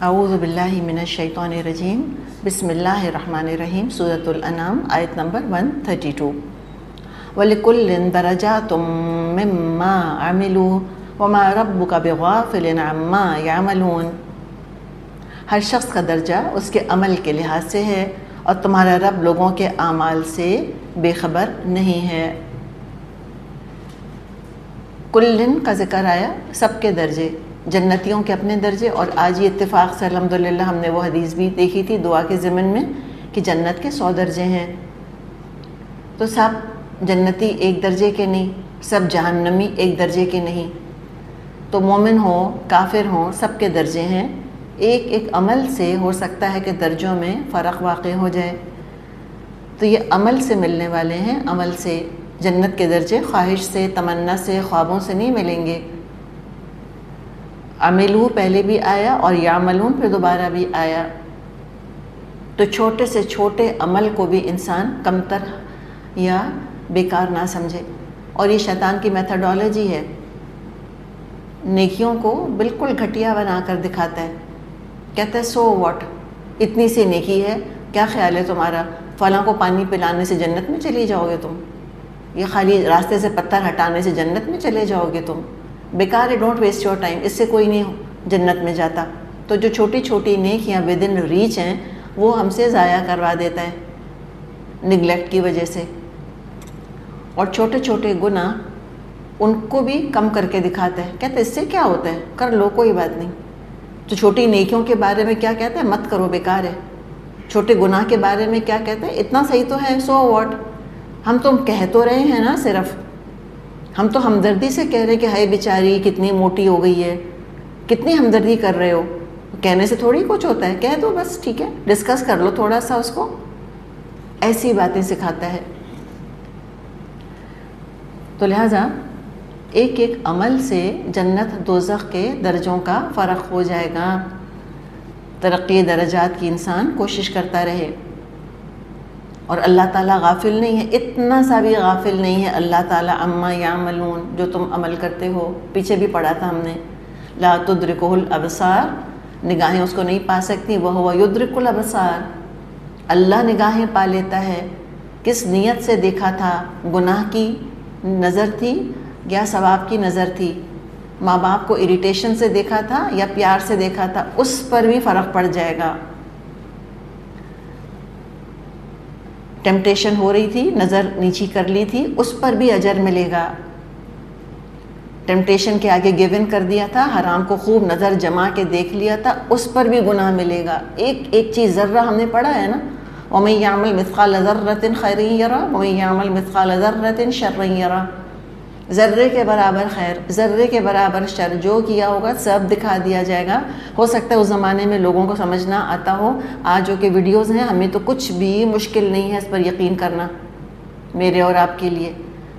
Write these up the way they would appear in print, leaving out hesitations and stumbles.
اعوذ باللہ من الشیطان الرجیم بسم اللہ الرحمن الرحیم سورۃ الانعام آیت نمبر 132 وَلِكُلٍّ دَرَجَاتٌ مِّمَّا عَمِلُوا وَمَا رَبُّكَ بِغَافِلٍ عَمَّا يَعْمَلُونَ۔ ہر شخص کا درجہ اس کے عمل کے لحاظ سے ہے اور تمہارا رب لوگوں کے اعمال سے بے خبر نہیں ہے۔ کلن کا ذکر آیا، سب کے درجے، جنتیوں کے اپنے درجے، اور آج یہ اتفاق سے الحمدللہ ہم نے وہ حدیث بھی دیکھی تھی دعا کے ضمن میں کہ جنت کے 100 درجے ہیں۔ تو سب جنتی ایک درجے کے نہیں، سب جہنمی ایک درجے کے نہیں، تو مومن ہو کافر ہوں سب کے درجے ہیں۔ ایک ایک عمل سے ہو سکتا ہے کہ درجوں میں فرق واقع ہو جائے، تو یہ عمل سے ملنے والے ہیں، عمل سے۔ جنت کے درجے خواہش سے، تمنا سے، خوابوں سے نہیں ملیں گے۔ عملو پہلے بھی آیا اور یعملون پھر دوبارہ بھی آیا، تو چھوٹے سے چھوٹے عمل کو بھی انسان کمتر یا بیکار نہ سمجھے۔ اور یہ شیطان کی میتھڈالوجی ہے، نیکیوں کو بالکل گھٹیا بنا کر دکھاتا ہے، کہتا ہے سو واٹ، اتنی سی نیکی ہے، کیا خیال ہے تمہارا، فلاں کو پانی پلانے سے جنت میں چلی جاؤ گے تم، یہ خالی راستے سے پتھر ہٹانے سے جنت میں چلے جاؤ گے تم، بیکار ہے، ڈونٹ ویسٹ یور ٹائم، اس سے کوئی نہیں جنت میں جاتا۔ تو جو چھوٹی چھوٹی نیکیاں ود ان ریچ ہیں وہ ہم سے ضائع کروا دیتا ہے نگلیکٹ کی وجہ سے، اور چھوٹے چھوٹے گناہ ان کو بھی کم کر کے دکھاتا ہے، کہتا ہے اس سے کیا ہوتا ہے، کر لو کوئی بات نہیں۔ تو چھوٹی نیکیوں کے بارے میں کیا کہتا ہے، مت کرو بیکار ہے۔ چھوٹے گناہ کے بارے میں کیا کہتا ہے، اتنا صحیح تو ہے، سو واٹ، ہم تو کہہ تو رہے ہیں نا، صرف ہم تو ہمدردی سے کہہ رہے کہ ہائے بیچاری کتنی موٹی ہو گئی ہے، کتنی ہمدردی کر رہے ہو، کہنے سے تھوڑی کچھ ہوتا ہے، کہہ دو بس، ٹھیک ہے، ڈسکس کر لو تھوڑا سا اس کو، ایسی باتیں سکھاتا ہے۔ تو لہٰذا ایک ایک عمل سے جنت دوزخ کے درجوں کا فرق ہو جائے گا۔ ترقی درجات کی انسان کوشش کرتا رہے، اور اللہ تعالیٰ غافل نہیں ہے، اتنا سا بھی غافل نہیں ہے اللہ تعالیٰ عما یعملون، جو تم عمل کرتے ہو۔ پیچھے بھی پڑھا تھا ہم نے، لا تدرکہ الابصار، نگاہیں اس کو نہیں پا سکتی، وہو یدرک الابصار، اللہ نگاہیں پا لیتا ہے۔ کس نیت سے دیکھا تھا، گناہ کی نظر تھی یا ثواب کی نظر تھی، ماں باپ کو اریٹیشن سے دیکھا تھا یا پیار سے دیکھا تھا، اس پر بھی فرق پڑ جائے گا۔ ٹیمپٹیشن ہو رہی تھی، نظر نیچی کر لی تھی، اس پر بھی اجر ملے گا۔ ٹیمپٹیشن کے آگے گیو ان کر دیا تھا، حرام کو خوب نظر جما کے دیکھ لیا تھا، اس پر بھی گناہ ملے گا۔ ایک ایک چیز، ذرہ ہم نے پڑھا ہے نا، وَمَن يَعْمَلْ مِثْقَالَ ذَرَّةٍ خَيْرًا يَرَهُ وَمَن يَعْمَلْ مِثْقَالَ ذَرَّةٍ شَرًّا يَرَهُ۔ ذرے کے برابر خیر، ذرے کے برابر شر، جو کیا ہوگا سب دکھا دیا جائے گا۔ ہو سکتا ہے اس زمانے میں لوگوں کو سمجھنا آتا ہو، آج جو کہ ویڈیوز ہیں ہمیں تو کچھ بھی مشکل نہیں ہے اس پر یقین کرنا، میرے اور آپ کے لیے۔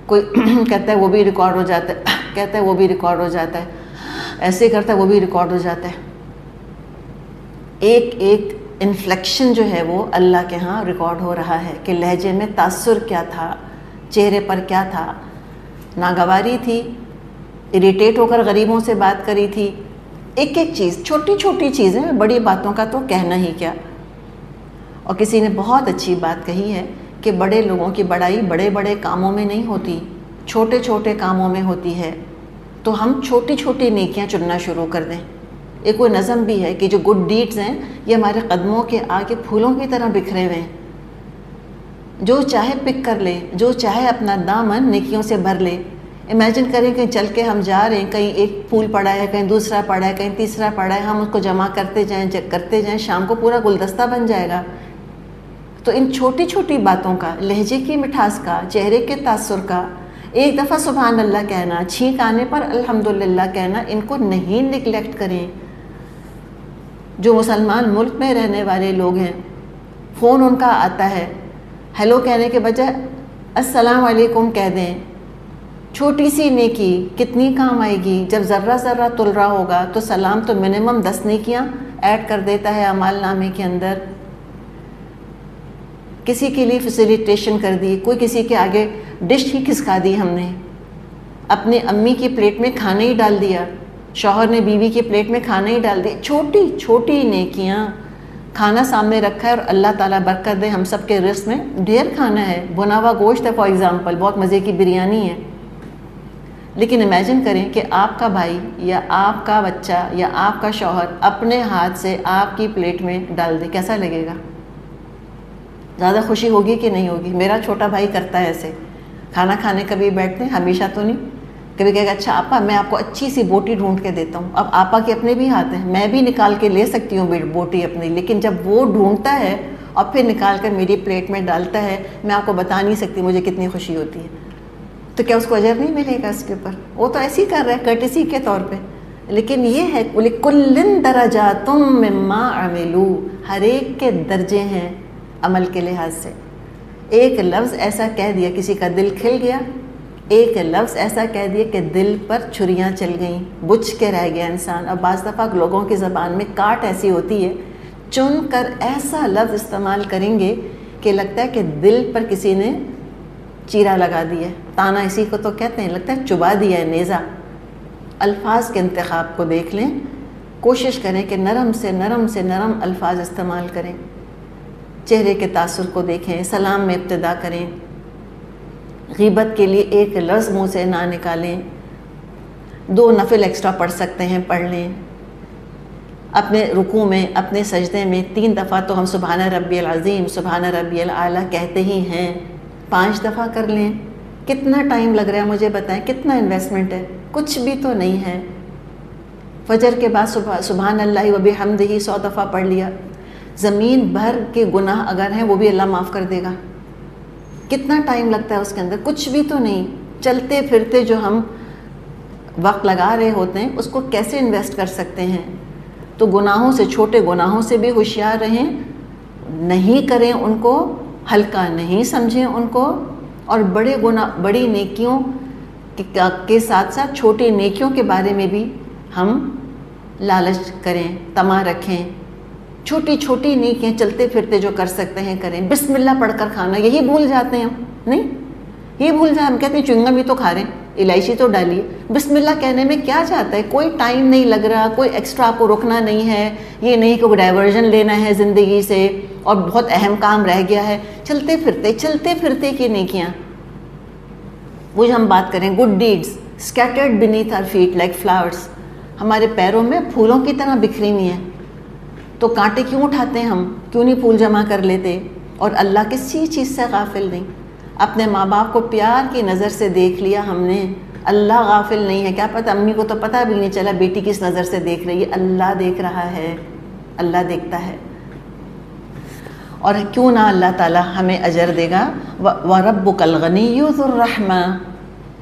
کوئی کہتا ہے وہ بھی ریکارڈ ہو جاتا ہے، کہتا ہے وہ بھی ریکارڈ ہو جاتا ہے، ایسے کرتا ہے وہ بھی ریکارڈ ہو جاتا ہے۔ ایک ایک انفلیکشن جو ہے وہ اللہ کے ہاں ریکارڈ ہو رہا ہے کہ لہجے میں تاثر کیا تھا، چہرے پر کیا تھا، ناگواری تھی، اریٹیٹ ہو کر غریبوں سے بات کری تھی، ایک ایک چیز، چھوٹی چھوٹی چیزیں، بڑی باتوں کا تو کہنا ہی کیا۔ اور کسی نے بہت اچھی بات کہی ہے کہ بڑے لوگوں کی بڑائی بڑے بڑے کاموں میں نہیں ہوتی، چھوٹے چھوٹے کاموں میں ہوتی ہے۔ تو ہم چھوٹی چھوٹی نیکیاں چننا شروع کر دیں۔ ایک کوئی نظم بھی ہے کہ جو گڈ ڈیڈز ہیں یہ ہمارے قدموں کے آگے پھولوں کی طرح بکھرے ہوئے ہیں، جو چاہے پک کر لے، جو چاہے اپنا دامن نیکیوں سے بھر لے۔ امیجن کریں کہ چل کے ہم جا رہے ہیں، کہیں ایک پھول پڑا ہے، کہیں دوسرا پڑا ہے، کہیں تیسرا پڑا ہے، ہم اس کو جمع کرتے جائیں، شام کو پورا گلدستہ بن جائے گا۔ تو ان چھوٹی چھوٹی باتوں کا، لہجے کی مٹھاس کا، چہرے کے تاثر کا، ایک دفعہ سبحان اللہ کہنا، چھینک آنے پر الحمدللہ کہنا، ان کو نہیں نگلیکٹ کریں۔ جو مسلمان ملک میں رہنے والے لوگ ہیں، فون ان کا آتا ہے، ہیلو کہنے کے بجائے السلام علیکم کہہ دیں۔ چھوٹی سی نیکی کتنی کام آئے گی، جب ذرہ ذرہ تل رہا ہوگا تو سلام تو منیمم 10 نیکیاں ایڈ کر دیتا ہے اعمال نامے کے اندر۔ کسی کے لیے فیسیلیٹیشن کر دی، کوئی کسی کے آگے ڈش ہی کھسکا دی، ہم نے اپنی امی کی پلیٹ میں کھانا ہی ڈال دیا، شوہر نے بیوی کی پلیٹ میں کھانا ہی ڈال دیا. چھوٹی چھوٹی نیکیاں. کھانا سامنے رکھا ہے اور اللہ تعالیٰ برکت دے, ہم سب کے رزق میں ڈھیر کھانا ہے, بنا ہوا گوشت ہے فار ایگزامپل, بہت مزے کی بریانی ہے, لیکن امیجن کریں کہ آپ کا بھائی یا آپ کا بچہ یا آپ کا شوہر اپنے ہاتھ سے آپ کی پلیٹ میں ڈال دے, کیسا لگے گا؟ زیادہ خوشی ہوگی کہ نہیں ہوگی؟ میرا چھوٹا بھائی کرتا ہے ایسے, کھانا کھانے کبھی بیٹھتے ہیں, ہمیشہ تو نہیں, کبھی کہے گا اچھا آپا میں آپ کو اچھی سی بوٹی ڈھونڈ کے دیتا ہوں. اب آپا کے اپنے بھی ہاتھ ہیں, میں بھی نکال کے لے سکتی ہوں بوٹی اپنی, لیکن جب وہ ڈھونڈتا ہے اور پھر نکال کر میری پلیٹ میں ڈالتا ہے, میں آپ کو بتا نہیں سکتی مجھے کتنی خوشی ہوتی ہے. تو کیا اس کو اجر نہیں ملے گا اس کے اوپر؟ وہ تو ایسے ہی کر رہا ہے کرٹسی کے طور پہ. لیکن یہ ہے لِكُلٍّ دَرَجَاتٌ مِّمَّا عَمِلُوا, ہر ایک کے درجے ہیں عمل کے لحاظ سے. ایک لفظ ایسا کہہ دیا کسی کا دل کھل گیا, ایک لفظ ایسا کہہ دیا کہ دل پر چھریاں چل گئیں, بجھ کے رہ گیا انسان. اور بعض دفعہ لوگوں کی زبان میں کاٹ ایسی ہوتی ہے, چن کر ایسا لفظ استعمال کریں گے کہ لگتا ہے کہ دل پر کسی نے چیرا لگا دیا ہے. تانا اسی کو تو کہتے ہیں, لگتا ہے چبا دیا ہے نیزہ. الفاظ کے انتخاب کو دیکھ لیں, کوشش کریں کہ نرم سے نرم الفاظ استعمال کریں. چہرے کے تاثر کو دیکھیں, سلام میں ابتدا کریں, غیبت کے لیے ایک لفظ منہ سے نہ نکالیں. 2 نفل ایکسٹرا پڑھ سکتے ہیں پڑھ لیں. اپنے رکوع میں, اپنے سجدے میں 3 دفعہ تو ہم سبحان ربی العظیم, سبحان ربی الاعلیٰ کہتے ہی ہیں, 5 دفعہ کر لیں. کتنا ٹائم لگ رہا ہے مجھے بتائیں, کتنا انویسٹمنٹ ہے؟ کچھ بھی تو نہیں ہے. فجر کے بعد سبحان اللہ و بحمدہ 100 دفعہ پڑھ لیا. زمین بھر کے گناہ اگر ہیں وہ بھی اللہ معاف کر دے گا. کتنا ٹائم لگتا ہے اس کے اندر؟ کچھ بھی تو نہیں. چلتے پھرتے جو ہم وقت لگا رہے ہوتے ہیں اس کو کیسے انویسٹ کر سکتے ہیں؟ تو گناہوں سے, چھوٹے گناہوں سے بھی ہوشیار رہیں, نہیں کریں ان کو, ہلکا نہیں سمجھیں ان کو, اور بڑے گناہ, بڑی نیکیوں کے ساتھ ساتھ چھوٹی نیکیوں کے بارے میں بھی ہم لالچ کریں, طمع رکھیں. چھوٹی چھوٹی نیکیاں چلتے پھرتے جو کر سکتے ہیں کریں. بسم اللہ پڑھ کر کھانا, یہی بھول جاتے ہیں ہم, نہیں یہ بھول جائیں. ہم کہتے ہیں چنگم بھی تو کھا رہے ہیں, الائچی تو ڈالیے. بسم اللہ کہنے میں کیا چاہتا ہے؟ کوئی ٹائم نہیں لگ رہا, کوئی ایکسٹرا آپ کو رکنا نہیں ہے, یہ نہیں کہ کوئی ڈائیورژن لینا ہے زندگی سے اور بہت اہم کام رہ گیا ہے. چلتے پھرتے کی نیکیاں, وہ جو ہم بات کریں good deeds scattered beneath our feet like flowers, ہمارے پیروں میں پھولوں کی طرح بکھری ہوئی ہیں. تو کانٹے کیوں اٹھاتے ہیں ہم؟ کیوں نہیں پھول جمع کر لیتے؟ اور اللہ کسی چیز سے غافل نہیں. اپنے ماں باپ کو پیار کی نظر سے دیکھ لیا ہم نے, اللہ غافل نہیں ہے. کیا پتہ, امی کو تو پتہ بھی نہیں چلا بیٹی کس نظر سے دیکھ رہی ہے. اللہ دیکھ رہا ہے, اللہ دیکھتا ہے. اور کیوں نہ اللہ تعالیٰ ہمیں اجر دے گا. وَرَبُّكَ الْغَنِيُّ ذُو الرَّحْمَةِ,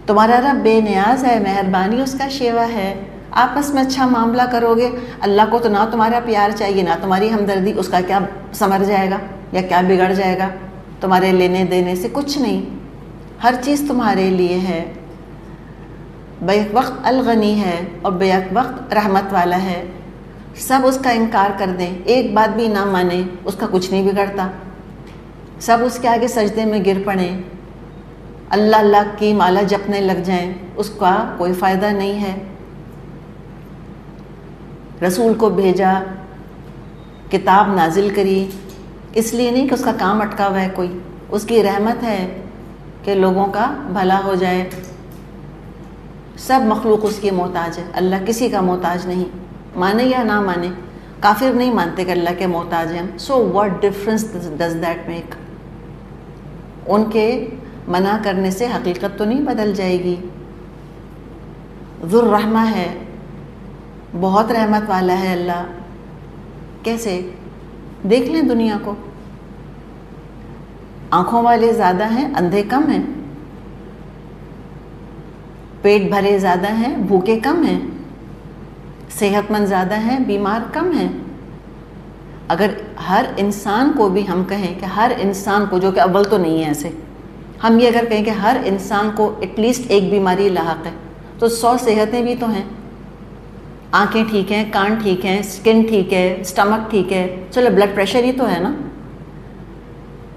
تمہارا رب بے نیاز ہے, مہربانی اس کا شیوا ہے. آپس میں اچھا معاملہ کرو گے, اللہ کو تو نہ تمہارا پیار چاہیے نہ تمہاری ہمدردی, اس کا کیا سمر جائے گا یا کیا بگڑ جائے گا؟ تمہارے لینے دینے سے کچھ نہیں, ہر چیز تمہارے لیے ہے. بیک وقت الغنی ہے اور بیک وقت رحمت والا ہے. سب اس کا انکار کر دیں, ایک بات بھی نہ مانیں, اس کا کچھ نہیں بگڑتا. سب اس کے آگے سجدے میں گر پڑیں, اللہ اللہ کی مالا جپنے لگ جائیں, اس کا کوئی فائدہ نہیں ہے. رسول کو بھیجا, کتاب نازل کری, اس لیے نہیں کہ اس کا کام اٹکا ہوا ہے کوئی, اس کی رحمت ہے کہ لوگوں کا بھلا ہو جائے. سب مخلوق اس کی محتاج ہے, اللہ کسی کا محتاج نہیں. مانے یا نہ مانے, کافر نہیں مانتے کہ اللہ کے محتاج ہیں. So what difference does that make? ان کے منع کرنے سے حقیقت تو نہیں بدل جائے گی. ذو الرحمہ ہے, بہت رحمت والا ہے اللہ. کیسے؟ دیکھ لیں دنیا کو, آنکھوں والے زیادہ ہیں, اندھے کم ہیں. پیٹ بھرے زیادہ ہیں, بھوکے کم ہیں. صحت مند زیادہ ہیں, بیمار کم ہیں. اگر ہر انسان کو بھی ہم کہیں کہ ہر انسان کو, جو کہ اول تو نہیں ہے ایسے, ہم یہ اگر کہیں کہ ہر انسان کو ایٹ لیسٹ ایک بیماری لاحق ہے, تو 100 صحتیں بھی تو ہیں. آنکھیں ٹھیک ہیں, کان ٹھیک ہیں, سکن ٹھیک ہے, اسٹمک ٹھیک ہے, چلو بلڈ پریشر ہی تو ہے نا,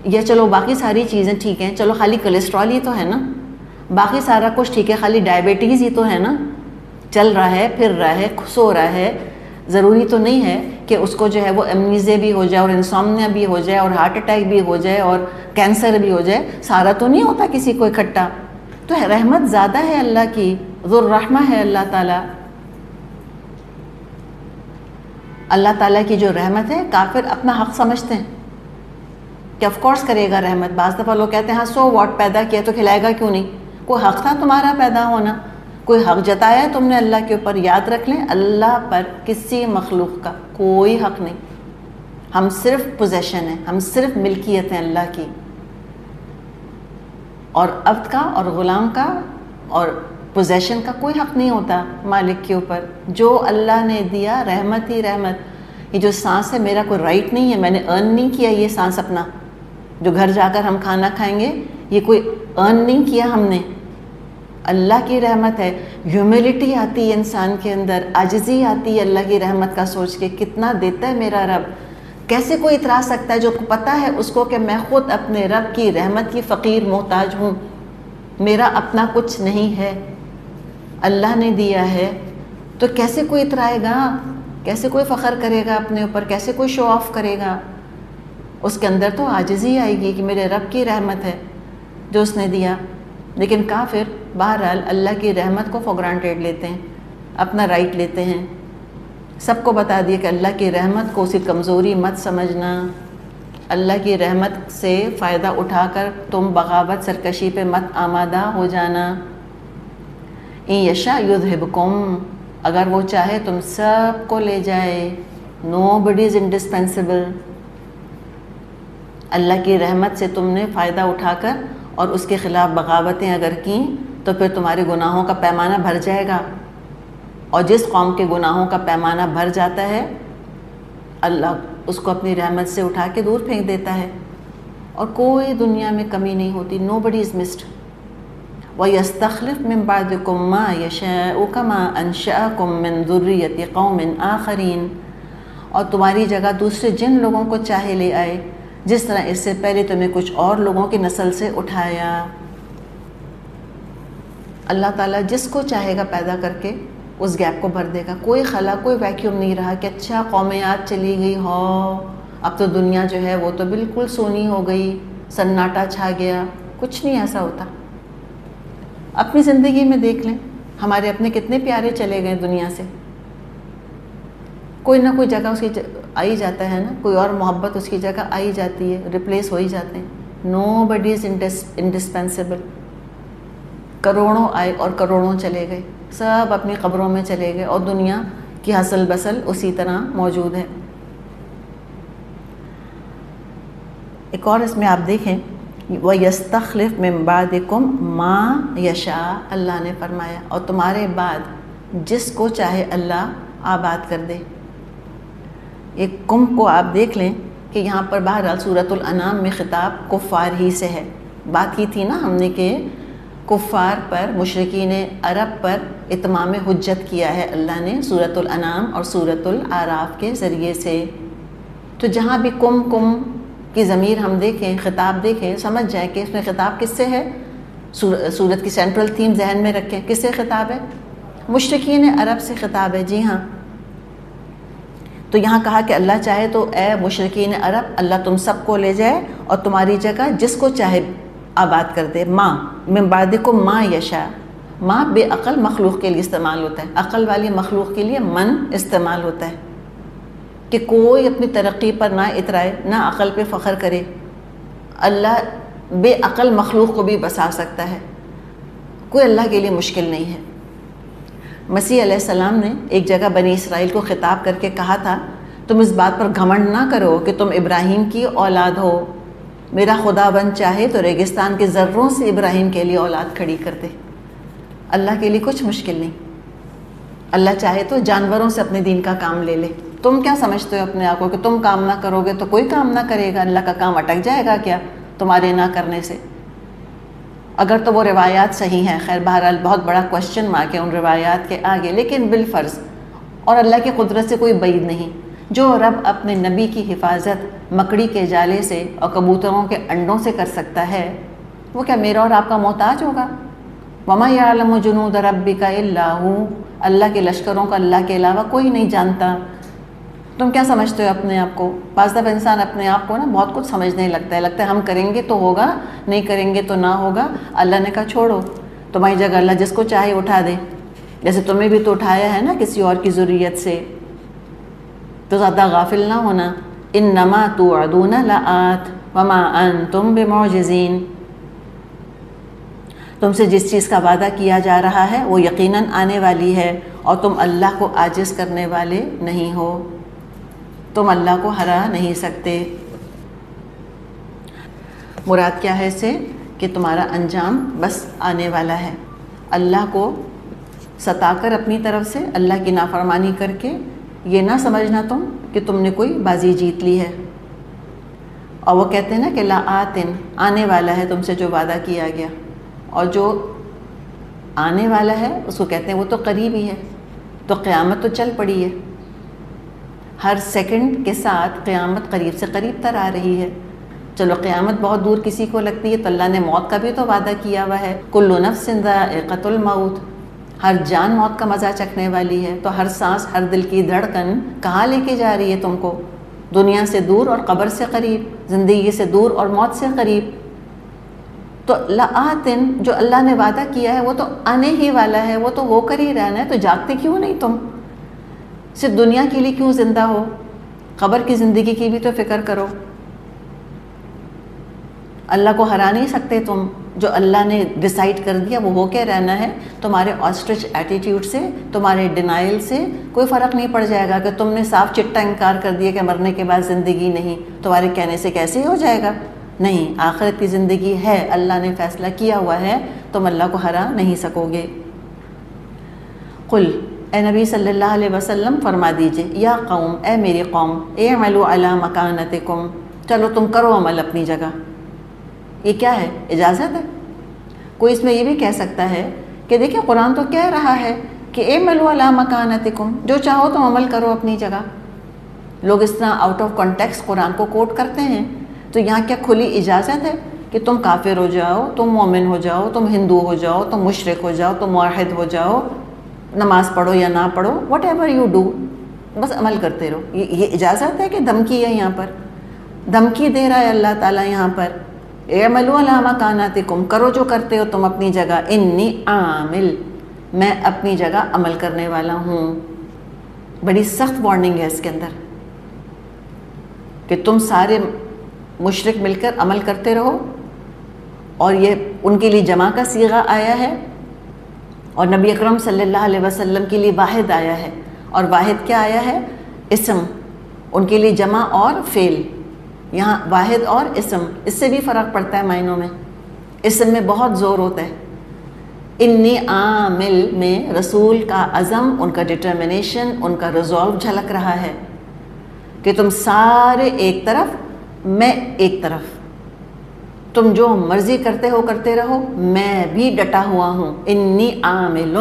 یا چلو باقی ساری چیزیں ٹھیک ہیں, چلو خالی کولیسٹرول ہی تو ہے نا, باقی سارا کچھ ٹھیک ہے, خالی ڈائبٹیز ہی تو ہے نا. چل رہا ہے، پھر رہا ہے، سو رہا ہے، ضروری تو نہیں ہے کہ اس کو جو ہے وہ امنیزیا بھی ہو جائے اور انسومنیا بھی ہو جائے اور ہارٹ اٹیک بھی ہو جائے اور کینسر بھی ہو جائے، سارا تو نہیں ہوتا کسی کو اکٹھا. تو رحمت زیادہ ہے اللہ کی، ذو الرحمہ ہے اللہ تعالیٰ. اللہ تعالیٰ کی جو رحمت ہے، کافر اپنا حق سمجھتے ہیں کہ آف کورس کرے گا رحمت. بعض دفعہ لوگ کہتے ہیں ہاں سو واٹ، پیدا کیا تو کھلائے گا کیوں نہیں؟ کوئی حق تھا تمہارا پیدا ہونا؟ کوئی حق جتایا ہے تم نے اللہ کے اوپر؟ یاد رکھ لیں، اللہ پر کسی مخلوق کا کوئی حق نہیں. ہم صرف پوزیشن ہیں، ہم صرف ملکیت ہیں اللہ کی، اور عبد کا اور غلام کا اور پوزیشن کا کوئی حق نہیں ہوتا مالک کے اوپر. جو اللہ نے دیا رحمت ہی رحمت. یہ جو سانس ہے میرا کوئی رائٹ نہیں ہے، میں نے ارن نہیں کیا یہ سانس اپنا. جو گھر جا کر ہم کھانا کھائیں گے یہ کوئی ارن نہیں کیا ہم نے، اللہ کی رحمت ہے. ہیوملٹی آتی ہے انسان کے اندر، عاجزی آتی ہے اللہ کی رحمت کا سوچ کے کتنا دیتا ہے میرا رب. کیسے کوئی اترا سکتا ہے جو پتہ ہے اس کو کہ میں خود اپنے رب کی رحمت کی فقیر محتاج ہوں، میرا اپنا کچھ نہیں ہے، اللہ نے دیا ہے. تو کیسے کوئی اترائے گا؟ کیسے کوئی فخر کرے گا اپنے اوپر؟ کیسے کوئی شو آف کرے گا؟ اس کے اندر تو عاجزی آئے گی کہ میرے رب کی رحمت ہے جو اس نے دیا. لیکن کافر بہرحال اللہ کی رحمت کو فار گرانٹیڈ لیتے ہیں، اپنا رائٹ لیتے ہیں. سب کو بتا دیے کہ اللہ کی رحمت کو اسی کمزوری مت سمجھنا. اللہ کی رحمت سے فائدہ اٹھا کر تم بغاوت سرکشی پہ مت آمادہ ہو جانا. ان یشاء یذہبکم، اگر وہ چاہے تم سب کو لے جائے. نو بڈی از انڈسپینسیبل. اللہ کی رحمت سے تم نے فائدہ اٹھا کر اور اس کے خلاف بغاوتیں اگر کیں تو پھر تمہارے گناہوں کا پیمانہ بھر جائے گا. اور جس قوم کے گناہوں کا پیمانہ بھر جاتا ہے اللہ اس کو اپنی رحمت سے اٹھا کے دور پھینک دیتا ہے، اور کوئی دنیا میں کمی نہیں ہوتی. نو بڈی از مسڈ. وَيَسْتَخْلِفْ مِن بَعْدِكُم مَّا يَشَاءُ كَمَا أَنشَأَكُم مِّن ذُرِّيَّةِ قَوْمٍ آخَرِينَ، اور تمہاری جگہ دوسرے جن لوگوں کو چاہے لے آئے جس طرح اس سے پہلے تمہیں کچھ اور لوگوں کی نسل سے اٹھایا. اللہ تعالیٰ جس کو چاہے گا پیدا کر کے اس گیپ کو بھر دے گا. کوئی خلا، کوئی ویکیوم نہیں رہا کہ اچھا قومیات چلی گئی ہو، اب تو دنیا جو ہے وہ تو بالکل سونی ہو گئی، سناٹا چھا گیا. کچھ نہیں ایسا ہوتا. اپنی زندگی میں دیکھ لیں، ہمارے اپنے کتنے پیارے چلے گئے دنیا سے. کوئی نہ کوئی جگہ اس کی آئی جاتا ہے نا، کوئی اور محبت اس کی جگہ آئی جاتی ہے، ریپلیس ہو ہی جاتے ہیں. نو بڈی از انڈسپینسیبل. کروڑوں آئے اور کروڑوں چلے گئے، سب اپنی قبروں میں چلے گئے، اور دنیا کی حسل بسل اسی طرح موجود ہے. ایک اور اس میں آپ دیکھیں، وَيَسْتَخْلِفْ مِن بَعْدِكُم مَّا يَشَاءُ، اللہ نے فرمایا اور تمہارے بعد جس کو چاہے اللہ آباد کر دے. ایک کم کو آپ دیکھ لیں کہ یہاں پر بہرحال سورۃ الانعام میں خطاب کفار ہی سے ہے. بات کی تھی نا ہم نے کہ کفار پر، مشرکین عرب پر اتمام حجت کیا ہے اللہ نے سورۃ الانعام اور سورۃ الاعراف کے ذریعے سے. تو جہاں بھی کم کی ضمیر ہم دیکھیں، خطاب دیکھیں، سمجھ جائیں کہ اس میں خطاب کس سے ہے. سورت کی سینٹرل تھیم ذہن میں رکھیں، کس سے خطاب ہے؟ مشرکین عرب سے خطاب ہے. جی ہاں. تو یہاں کہا کہ اللہ چاہے تو اے مشرکین عرب، اللہ تم سب کو لے جائے اور تمہاری جگہ جس کو چاہے آباد کر دے. ماں من بعدکم ما یشاء. ماں بے عقل مخلوق کے لیے استعمال ہوتا ہے، عقل والی مخلوق کے لیے من استعمال ہوتا ہے کہ کوئی اپنی ترقی پر نہ اترائے، نہ عقل پہ فخر کرے. اللہ بے عقل مخلوق کو بھی بسا سکتا ہے، کوئی اللہ کے لیے مشکل نہیں ہے. مسیح علیہ السلام نے ایک جگہ بنی اسرائیل کو خطاب کر کے کہا تھا، تم اس بات پر گھمنڈ نہ کرو کہ تم ابراہیم کی اولاد ہو. میرا خداوند چاہے تو ریگستان کے ذروں سے ابراہیم کے لیے اولاد کھڑی کر دے. اللہ کے لیے کچھ مشکل نہیں. اللہ چاہے تو جانوروں سے اپنے دین کا کام لے لے. تم کیا سمجھتے ہو اپنے آپ کو کہ تم کام نہ کرو گے تو کوئی کام نہ کرے گا؟ اللہ کا کام اٹک جائے گا کیا تمہارے نہ کرنے سے؟ اگر تو وہ روایات صحیح ہیں، خیر بہرحال بہت بڑا کوشچن مارک ہے ان روایات کے آگے، لیکن بالفرض اور اللہ کی قدرت سے کوئی بعید نہیں. جو رب اپنے نبی کی حفاظت مکڑی کے جالے سے اور کبوتروں کے انڈوں سے کر سکتا ہے، وہ کیا میرا اور آپ کا محتاج ہوگا؟ وما یعلم جنود ربک الا ہو، اللہ کے لشکروں کا اللہ کے علاوہ کوئی نہیں جانتا۔ تم کیا سمجھتے ہو اپنے آپ کو؟ بعض دفعہ انسان اپنے آپ کو نا بہت کچھ سمجھنے لگتا ہے ہم کریں گے تو ہوگا، نہیں کریں گے تو نہ ہوگا۔ اللہ نے کہا چھوڑو، تمہاری جگہ اللہ جس کو چاہے اٹھا دے، جیسے تمہیں بھی تو اٹھایا ہے نا کسی اور کی ذریت سے۔ تو زیادہ غافل نہ ہونا۔ انما توعدون لآت وما انتم بمعجزین، تم سے جس چیز کا وعدہ کیا جا رہا ہے وہ یقیناً آنے والی ہے، اور تم اللہ کو عاجز کرنے والے نہیں ہو، تم اللہ کو ہرا نہیں سکتے۔ مراد کیا ہے اس سے؟ کہ تمہارا انجام بس آنے والا ہے۔ اللہ کو ستا کر اپنی طرف سے، اللہ کی نافرمانی کر کے یہ نہ سمجھنا تم کہ تم نے کوئی بازی جیت لی ہے۔ اور وہ کہتے ہیں نا کہ لا آتن، آنے والا ہے تم سے جو وعدہ کیا گیا، اور جو آنے والا ہے اس کو کہتے ہیں وہ تو قریب ہی ہے۔ تو قیامت تو چل پڑی ہے، ہر سیکنڈ کے ساتھ قیامت قریب سے قریب تر آ رہی ہے۔ چلو قیامت بہت دور کسی کو لگتی ہے، تو اللہ نے موت کا بھی تو وعدہ کیا ہوا ہے، کل نفس ذائقۃ الموت، ہر جان موت کا مزہ چکھنے والی ہے۔ تو ہر سانس، ہر دل کی دھڑکن کہاں لے کے جا رہی ہے تم کو؟ دنیا سے دور اور قبر سے قریب، زندگی سے دور اور موت سے قریب۔ تو لآتن جو اللہ نے وعدہ کیا ہے وہ تو آنے ہی والا ہے، وہ تو ہو کر ہی رہنا ہے، تو جاگتے کیوں نہیں تم؟ صرف دنیا کے لیے کیوں زندہ ہو؟ قبر کی زندگی کی بھی تو فکر کرو۔ اللہ کو ہرا نہیں سکتے تم، جو اللہ نے ڈیسائیڈ کر دیا وہ ہو کے رہنا ہے۔ تمہارے آسٹرچ ایٹیٹیوڈ سے، تمہارے ڈینائل سے کوئی فرق نہیں پڑ جائے گا کہ تم نے صاف چٹا انکار کر دیا کہ مرنے کے بعد زندگی نہیں، تمہارے کہنے سے کیسے ہی ہو جائے گا؟ نہیں، آخرت کی زندگی ہے، اللہ نے فیصلہ کیا ہوا ہے، تم اللہ کو ہرا نہیں سکو گے۔ قل، اے نبی صلی اللہ علیہ وسلم فرما دیجئے، یا قوم، اے میری قوم، اعملوا علی مکانتکم، چلو تم کرو عمل اپنی جگہ۔ یہ کیا ہے؟ اجازت ہے؟ کوئی اس میں یہ بھی کہہ سکتا ہے کہ دیکھیں قرآن تو کہہ رہا ہے کہ اعملوا علی مکانتکم، جو چاہو تم عمل کرو اپنی جگہ۔ لوگ اس طرح آؤٹ آف کانٹیکسٹ قرآن کو کوٹ کرتے ہیں، تو یہاں کیا کھلی اجازت ہے کہ تم کافر ہو جاؤ، تم مومن ہو جاؤ، تم ہندو ہو جاؤ، تم مشرک ہو جاؤ، تم موحد ہو جاؤ، نماز پڑھو یا نہ پڑھو، واٹ ایور یو ڈو، بس عمل کرتے رہو؟ یہ اجازت ہے کہ دھمکی ہے؟ یہاں پر دھمکی دے رہا ہے اللہ تعالیٰ یہاں پر، اعملوا علی مکانتکم، کرو جو کرتے ہو تم اپنی جگہ، انی عامل، میں اپنی جگہ عمل کرنے والا ہوں۔ بڑی سخت وارننگ ہے اس کے اندر کہ تم سارے مشرک مل کر عمل کرتے رہو، اور یہ ان کے لیے جمع کا صیغہ آیا ہے، اور نبی اکرم صلی اللہ علیہ وسلم کے لیے واحد آیا ہے، اور واحد کیا آیا ہے؟ اسم، ان کے لیے جمع اور فعل، یہاں واحد اور اسم، اس سے بھی فرق پڑتا ہے معنوں میں، اسم میں بہت زور ہوتا ہے۔ انی عامل میں رسول کا عزم، ان کا ڈٹرمنیشن، ان کا ریزولو جھلک رہا ہے کہ تم سارے ایک طرف، میں ایک طرف، تم جو مرضی کرتے ہو کرتے رہو، میں بھی ڈٹا ہوا ہوں، انی عامل،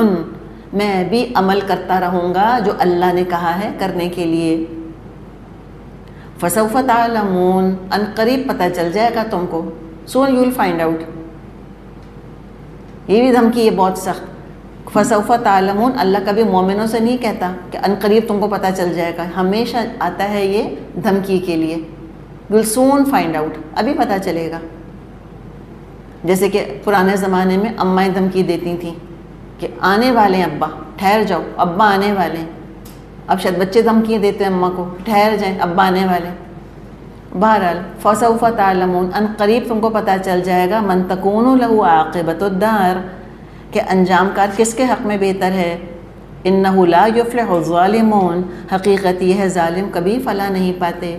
میں بھی عمل کرتا رہوں گا جو اللہ نے کہا ہے کرنے کے لیے۔ فسوف تعلمون، ان قریب پتہ چل جائے گا تم کو، soon you will find out. یہ بھی دھمکی ہے بہت سخت، فسوف تعلمون، اللہ کبھی مومنوں سے نہیں کہتا کہ ان قریب تم کو پتہ چل جائے گا، ہمیشہ آتا ہے یہ دھمکی کے لیے، you will soon find out, ابھی پتہ چلے گا۔ جیسے کہ پرانے زمانے میں امائیں دھمکی دیتی تھیں کہ آنے والے ہیں ابا، ٹھہر جاؤ، ابا آنے والے ہیں۔ اب شاید بچے دھمکیاں دیتے ہیں اماں کو، ٹھہر جائیں، ابا آنے والے۔ بہرحال فسوف تعلمون، ان قریب تم کو پتہ چل جائے گا، من تکون لہ عاقبۃ الدار، کہ انجام کار کس کے حق میں بہتر ہے۔ انہ لا یفلح الظالمون، حقیقت یہ ہے ظالم کبھی فلاح نہیں پاتے،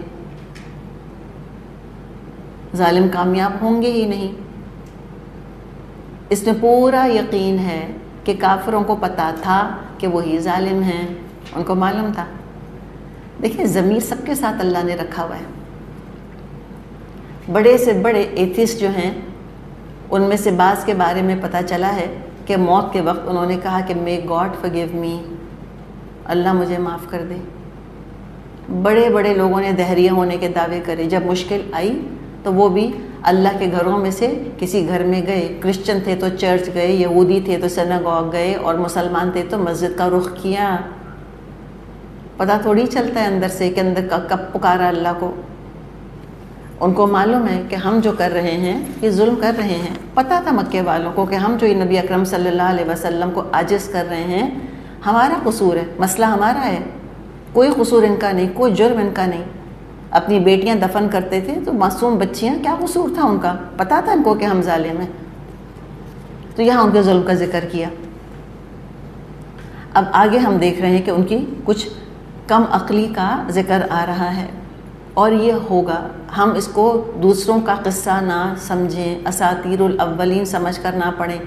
ظالم کامیاب ہوں گے ہی نہیں۔ اس میں پورا یقین ہے کہ کافروں کو پتہ تھا کہ وہی ظالم ہیں، ان کو معلوم تھا۔ دیکھیں ضمیر سب کے ساتھ اللہ نے رکھا ہوا ہے۔ بڑے سے بڑے ایتھسٹ جو ہیں، ان میں سے بعض کے بارے میں پتہ چلا ہے کہ موت کے وقت انہوں نے کہا کہ مے گاڈ فرگیو می، اللہ مجھے معاف کر دے۔ بڑے بڑے لوگوں نے دہریہ ہونے کے دعوے کرے، جب مشکل آئی تو وہ بھی اللہ کے گھروں میں سے کسی گھر میں گئے، کرسچن تھے تو چرچ گئے، یہودی تھے تو سناگوگ گئے، اور مسلمان تھے تو مسجد کا رخ کیا۔ پتہ تھوڑی چلتا ہے اندر سے کہ اندر کب پکارا اللہ کو۔ ان کو معلوم ہے کہ ہم جو کر رہے ہیں یہ ظلم کر رہے ہیں۔ پتہ تھا مکے والوں کو کہ ہم جو یہ نبی اکرم صلی اللہ علیہ وسلم کو عاجز کر رہے ہیں ہمارا قصور ہے، مسئلہ ہمارا ہے، کوئی قصور ان کا نہیں، کوئی جرم ان کا نہیں۔ اپنی بیٹیاں دفن کرتے تھے تو معصوم بچیاں، کیا قصور تھا ان کا؟ پتہ تھا ان کو کہ ہم ظالم ہیں، تو یہاں ان کے ظلم کا ذکر کیا۔ اب آگے ہم دیکھ رہے ہیں کہ ان کی کچھ کم عقلی کا ذکر آ رہا ہے، اور یہ ہوگا، ہم اس کو دوسروں کا قصہ نہ سمجھیں، اساطیر الاولین سمجھ کر نہ پڑھیں،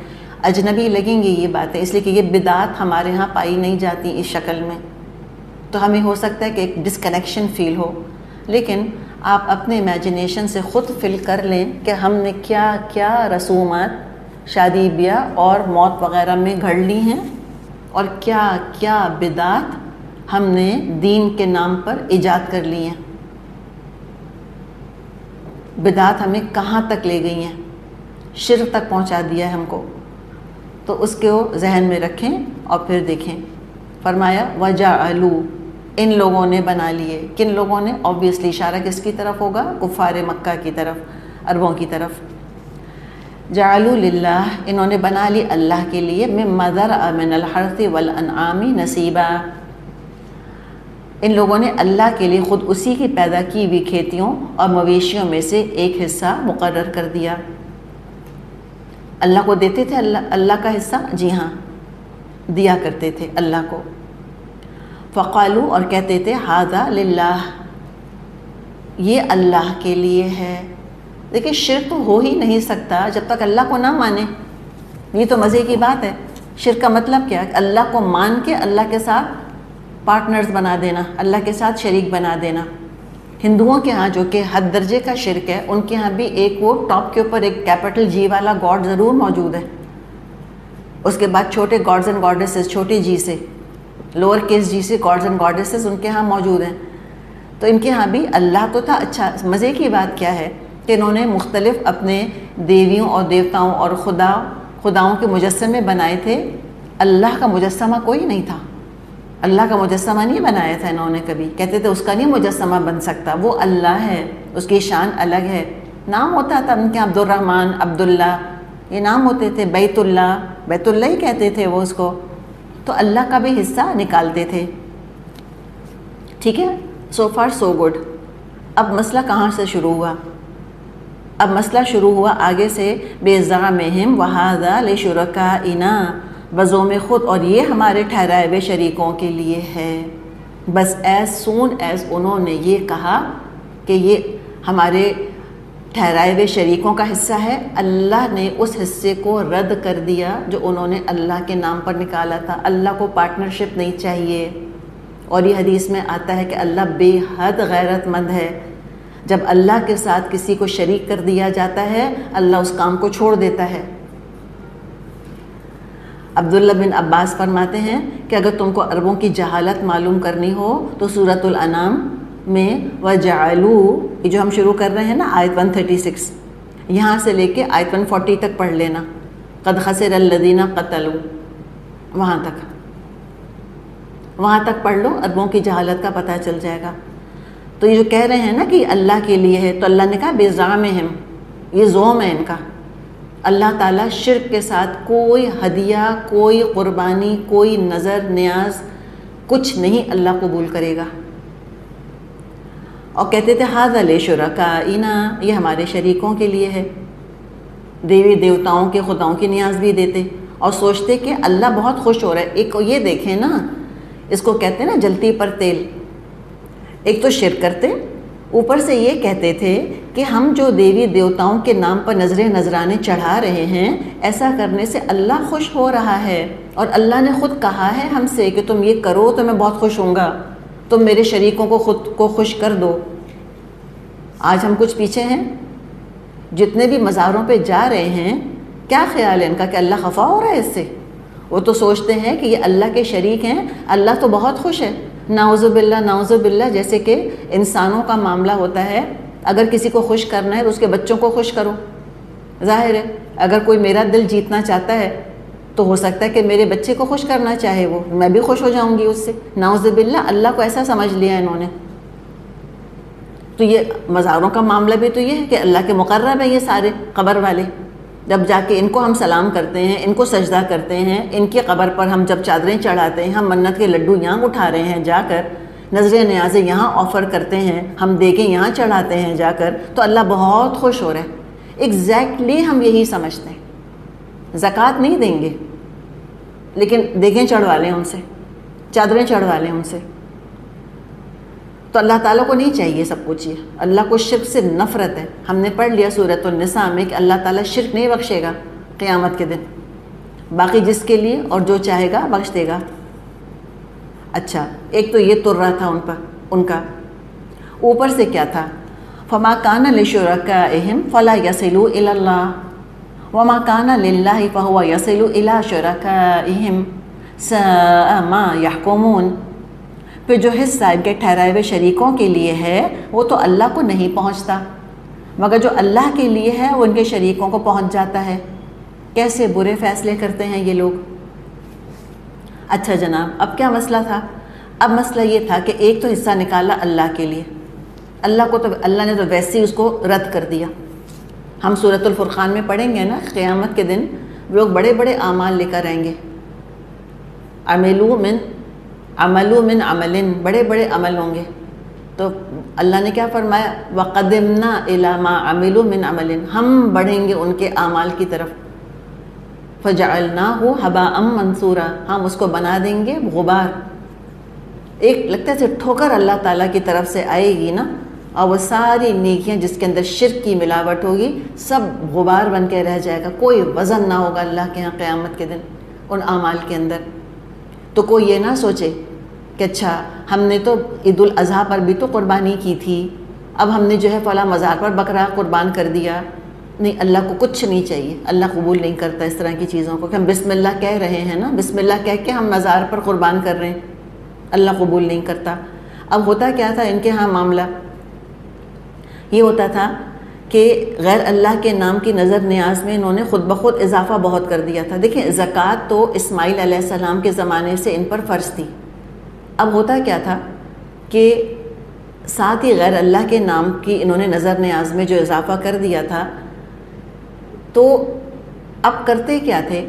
اجنبی لگیں گی یہ باتیں، اس لیے کہ یہ بدعات ہمارے ہاں پائی نہیں جاتی اس شکل میں، تو ہمیں ہو سکتا ہے کہ ایک ڈسکنیکشن فیل ہو، لیکن آپ اپنے امیجنیشن سے خود فل کر لیں کہ ہم نے کیا کیا رسومات شادی بیاہ اور موت وغیرہ میں گھڑ لی ہیں، اور کیا کیا بدعات ہم نے دین کے نام پر ایجاد کر لی ہیں۔ بدعات ہمیں کہاں تک لے گئی ہیں، شرک تک پہنچا دیا ہے ہم کو، تو اس کو ذہن میں رکھیں اور پھر دیکھیں۔ فرمایا وَجَعَلُوا، ان لوگوں نے بنا لیے، کن لوگوں نے؟ اوبویسلی اشارہ کس کی طرف ہوگا؟ کفار مکہ کی طرف، عربوں کی طرف۔ جعلوا للہ، انہوں نے بنا لی اللہ کے لیے، مما ذرأ من الحرث والانعام نصیبا، ان لوگوں نے اللہ کے لیے خود اسی کی پیدا کی ہوئی کھیتیوں اور مویشیوں میں سے ایک حصہ مقرر کر دیا۔ اللہ کو دیتے تھے اللہ کا حصہ؟ جی ہاں، دیا کرتے تھے اللہ کو۔ فقالوا، اور کہتے تھے ھذا للہ، یہ اللہ کے لیے ہے۔ دیکھیں شرک تو ہو ہی نہیں سکتا جب تک اللہ کو نہ مانے، یہ تو مزے کی بات ہے۔ شرک کا مطلب کیا ہے؟ اللہ کو مان کے اللہ کے ساتھ پارٹنرز بنا دینا، اللہ کے ساتھ شریک بنا دینا۔ ہندوؤں کے ہاں جو کہ حد درجے کا شرک ہے، ان کے ہاں بھی ایک وہ ٹاپ کے اوپر ایک کیپٹل جی والا گاڈ ضرور موجود ہے، اس کے بعد چھوٹے گاڈز اینڈ گاڈیسز، چھوٹے جی سے، لوور کیس جی سے گاڈز اینڈ گاڈیسز ان کے ہاں موجود ہیں۔ تو ان کے ہاں بھی اللہ تو تھا۔ اچھا مزے کی بات کیا ہے کہ انہوں نے مختلف اپنے دیویوں اور دیوتاؤں اور خداؤں کے مجسمے بنائے تھے، اللہ کا مجسمہ کوئی نہیں تھا، اللہ کا مجسمہ نہیں بنایا تھا انہوں نے کبھی، کہتے تھے اس کا نہیں مجسمہ بن سکتا، وہ اللہ ہے، اس کی شان الگ ہے۔ نام ہوتا تھا ان کے عبد الرحمن، عبداللہ، یہ نام ہوتے تھے، بیت اللہ ہی کہتے تھے وہ اس کو، تو اللہ کا بھی حصہ نکالتے تھے۔ ٹھیک ہے، سو فار سو گڈ۔ اب مسئلہ کہاں سے شروع ہوا؟ اب مسئلہ شروع ہوا آگے سے، بِزَعْمِهِمْ وَهَذَا لِشُرَكَائِنَا، بزوم خود، اور یہ ہمارے ٹھہرائے ہوئے شریکوں کے لیے ہے۔ بس ایز سون ایز انہوں نے یہ کہا کہ یہ ہمارے ٹھہرائے ہوئے شریکوں کا حصہ ہے، اللہ نے اس حصے کو رد کر دیا جو انہوں نے اللہ کے نام پر نکالا تھا۔ اللہ کو پارٹنرشپ نہیں چاہیے، اور یہ حدیث میں آتا ہے کہ اللہ بے حد غیرت مند ہے۔ جب اللہ کے ساتھ کسی کو شریک کر دیا جاتا ہے، اللہ اس کام کو چھوڑ دیتا ہے۔ عبداللہ بن عباس فرماتے ہیں کہ اگر تم کو عربوں کی جہالت معلوم کرنی ہو تو سورۃ الانعام میں وَجَعَلُوا، یہ جو ہم شروع کر رہے ہیں نا آیت 136، یہاں سے لے کے آیت 140 تک پڑھ لینا، قد خسر الذین قتلوا، وہاں تک پڑھ لو، عربوں کی جہالت کا پتہ چل جائے گا۔ تو یہ جو کہہ رہے ہیں نا کہ اللہ کے لیے ہے، تو اللہ نے کہا بِزَعْمِهِمْ، یہ زوم ہے ان کا۔ اللہ تعالیٰ شرک کے ساتھ کوئی ہدیہ، کوئی قربانی، کوئی نظر نیاز، کچھ نہیں اللہ قبول کرے گا۔ اور کہتے تھے ھذا لشرکائنا، یہ ہمارے شریکوں کے لیے ہے۔ دیوی دیوتاؤں کے خداؤں کی نیاز بھی دیتے، اور سوچتے کہ اللہ بہت خوش ہو رہا ہے۔ ایک یہ دیکھیں نا، اس کو کہتے ہیں نا جلتی پر تیل، ایک تو شرک کرتے، اوپر سے یہ کہتے تھے کہ ہم جو دیوی دیوتاؤں کے نام پر نظریں نذرانے چڑھا رہے ہیں، ایسا کرنے سے اللہ خوش ہو رہا ہے، اور اللہ نے خود کہا ہے ہم سے کہ تم یہ کرو تو میں بہت خوش ہوں گا، تم میرے شریکوں کو خود کو خوش کر دو۔ آج ہم کچھ پیچھے ہیں، جتنے بھی مزاروں پہ جا رہے ہیں، کیا خیال ہے ان کا کہ اللہ خفا ہو رہا ہے اس سے؟ وہ تو سوچتے ہیں کہ یہ اللہ کے شریک ہیں، اللہ تو بہت خوش ہے۔ نعوذ باللہ نعوذ باللہ، جیسے کہ انسانوں کا معاملہ ہوتا ہے، اگر کسی کو خوش کرنا ہے تو اس کے بچوں کو خوش کرو. ظاہر ہے اگر کوئی میرا دل جیتنا چاہتا ہے تو ہو سکتا ہے کہ میرے بچے کو خوش کرنا چاہے وہ، میں بھی خوش ہو جاؤں گی اس سے. نعوذ باللہ، اللہ کو ایسا سمجھ لیا انہوں نے. تو یہ مزاروں کا معاملہ بھی تو یہ ہے کہ اللہ کے مقرب ہیں یہ سارے قبر والے. جب جا کے ان کو ہم سلام کرتے ہیں، ان کو سجدہ کرتے ہیں، ان کی قبر پر ہم جب چادریں چڑھاتے ہیں، ہم منت کے لڈو یہاں اٹھا رہے ہیں جا کر، نظر نیازیں یہاں آفر کرتے ہیں، ہم دیگیں یہاں چڑھاتے ہیں جا کر، تو اللہ بہت خوش ہو رہا ہے. ایگزیکٹلی ہم یہی سمجھتے ہیں. زکوٰۃ نہیں دیں گے لیکن دیگیں چڑھوا لیں ان سے، چادریں چڑھوا لیں ان سے. تو اللہ تعالیٰ کو نہیں چاہیے سب کچھ. یہ اللہ کو شرک سے نفرت ہے. ہم نے پڑھ لیا سورۃ النساء میں کہ اللہ تعالیٰ شرک نہیں بخشے گا قیامت کے دن، باقی جس کے لیے اور جو چاہے گا بخش دے گا. اچھا، ایک تو یہ تر رہا تھا ان کا. اوپر سے کیا تھا؟ فما کان لشرکائہم فلا یصلوا الی اللہ وما کان للہ فہو یصل الی شرکائہم ساء ما یحکمون. پھر جو حصہ ان کے ٹھہرائے ہوئے شریکوں کے لیے ہے وہ تو اللہ کو نہیں پہنچتا، مگر جو اللہ کے لیے ہے وہ ان کے شریکوں کو پہنچ جاتا ہے. کیسے برے فیصلے کرتے ہیں یہ لوگ. اچھا جناب، اب کیا مسئلہ تھا؟ اب مسئلہ یہ تھا کہ ایک تو حصہ نکالا اللہ کے لیے، اللہ نے تو ویسے ہی اس کو رد کر دیا. ہم سورۃ الفرقان میں پڑھیں گے نا، قیامت کے دن لوگ بڑے بڑے اعمال لے کر آئیں گے. عملوا من عمل، بڑے بڑے عمل ہوں گے. تو اللہ نے کیا فرمایا؟ وَقَدِمْنَا إِلَى مَا عَمِلُوا مِنْ عَمَلٍ، ہم بڑھیں گے ان کے اعمال کی طرف. فَجَعَلْنَاهُ هَبَاءً مَنْثُورًا، ہم اس کو بنا دیں گے غبار. ایک لگتا ہے ٹھوکر اللہ تعالیٰ کی طرف سے آئے گی نا، اور وہ ساری نیکیاں جس کے اندر شرک کی ملاوٹ ہوگی سب غبار بن کے رہ جائے گا. کوئی وزن نہ ہوگا اللہ کے ہاں قیامت کے دن ان اعمال کے اندر. تو کوئی یہ نہ سوچے کہ اچھا ہم نے تو عید الاضحیٰ پر بھی تو قربانی کی تھی، اب ہم نے جو ہے فلاں مزار پر بکرا قربان کر دیا. نہیں، اللہ کو کچھ نہیں چاہیے، اللہ قبول نہیں کرتا اس طرح کی چیزوں کو. کہ ہم بسم اللہ کہہ رہے ہیں نا، بسم اللہ کہہ کے ہم مزار پر قربان کر رہے ہیں، اللہ قبول نہیں کرتا. اب ہوتا کیا تھا ان کے ہاں معاملہ؟ یہ ہوتا تھا کہ غیر اللہ کے نام کی نظر نیاز میں انہوں نے خود بخود اضافہ بہت کر دیا تھا. دیکھیں، زکوٰۃ تو اسماعیل علیہ السلام کے زمانے سے ان پر فرض تھی. اب ہوتا کیا تھا کہ ساتھ ہی غیر اللہ کے نام کی انہوں نے نظر نیاز میں جو اضافہ کر دیا تھا، تو اب کرتے کیا تھے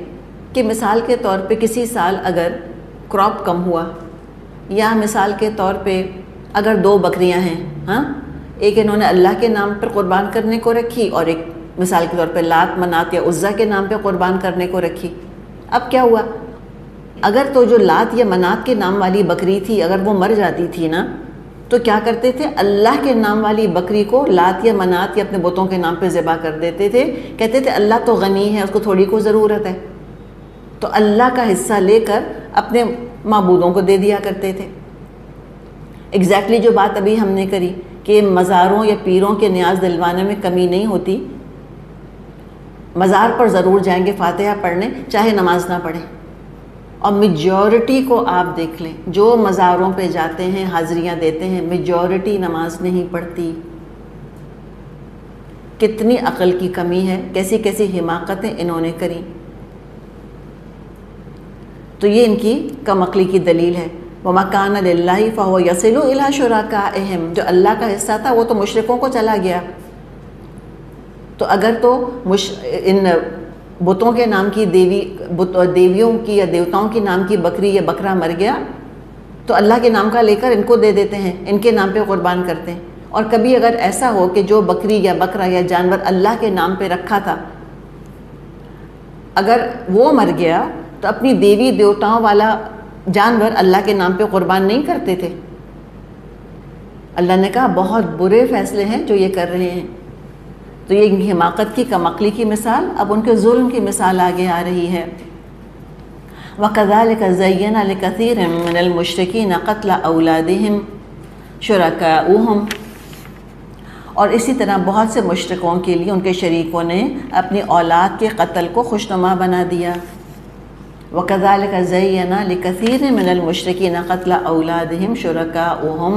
کہ مثال کے طور پہ کسی سال اگر کراپ کم ہوا، یا مثال کے طور پہ اگر 2 بکریاں ہیں، ہاں، ایک انہوں نے اللہ کے نام پر قربان کرنے کو رکھی اور ایک مثال کے طور پہ لات منات یا عزا کے نام پہ قربان کرنے کو رکھی. اب کیا ہوا؟ اگر تو جو لات یا منات کے نام والی بکری تھی اگر وہ مر جاتی تھی نا، تو کیا کرتے تھے؟ اللہ کے نام والی بکری کو لات یا منات یا اپنے بتوں کے نام پہ ذبح کر دیتے تھے. کہتے تھے اللہ تو غنی ہے، اس کو تھوڑی کو ضرورت ہے. تو اللہ کا حصہ لے کر اپنے معبودوں کو دے دیا کرتے تھے. ایگزیکٹلی جو بات ابھی ہم نے کری کہ مزاروں یا پیروں کے نیاز دلوانے میں کمی نہیں ہوتی. مزار پر ضرور جائیں گے فاتحہ پڑھنے، چاہے نماز نہ پڑھیں. اور میجورٹی کو آپ دیکھ لیں، جو مزاروں پہ جاتے ہیں حاضریاں دیتے ہیں، میجورٹی نماز نہیں پڑھتی. کتنی عقل کی کمی ہے، کیسی کیسی حماقتیں انہوں نے کریں. تو یہ ان کی کم عقلی کی دلیل ہے. وَمَا كَانَ لِلَّهِ فَهُوَ يَصِلُ إِلَىٰ شُرَكَائِهِمْ، جو اللہ کا حصہ تھا وہ تو مشرکوں کو چلا گیا. تو اگر تو ان بتوں کے نام کی دیویوں کی یا دیوتاؤں کے نام کی بکری یا بکرا مر گیا تو اللہ کے نام کا لے کر ان کو دے دیتے ہیں، ان کے نام پہ قربان کرتے ہیں. اور کبھی اگر ایسا ہو کہ جو بکری یا بکرا یا جانور اللہ کے نام پہ رکھا تھا اگر وہ مر گیا تو اپنی دیوی دیوتاؤں والا جانور اللہ کے نام پہ قربان نہیں کرتے تھے. اللہ نے کہا بہت برے فیصلے ہیں جو یہ کر رہے ہیں. تو یہ ان کی حماقت کی کم عقلی کی مثال، اب ان کے ظلم کی مثال آگے آ رہی ہے. وَكَذَلِكَ زَيَّنَ لِكَثِيرٍ مِّنَ الْمُشْرِكِينَ قَتْلَ أَوْلَادِهِمْ شُرَكَاؤُهُمْ، اور اسی طرح بہت سے مشرکوں کے لیے ان کے شریکوں نے اپنی اولاد کے قتل کو خوشنما بنا دیا. وَكَذَلِكَ زَيَّنَ لِكَثِيرٍ مِّنَ الْمُشْرِكِينَ قَتْلَ أَوْلَادِهِمْ شُرَكَاؤُهُمْ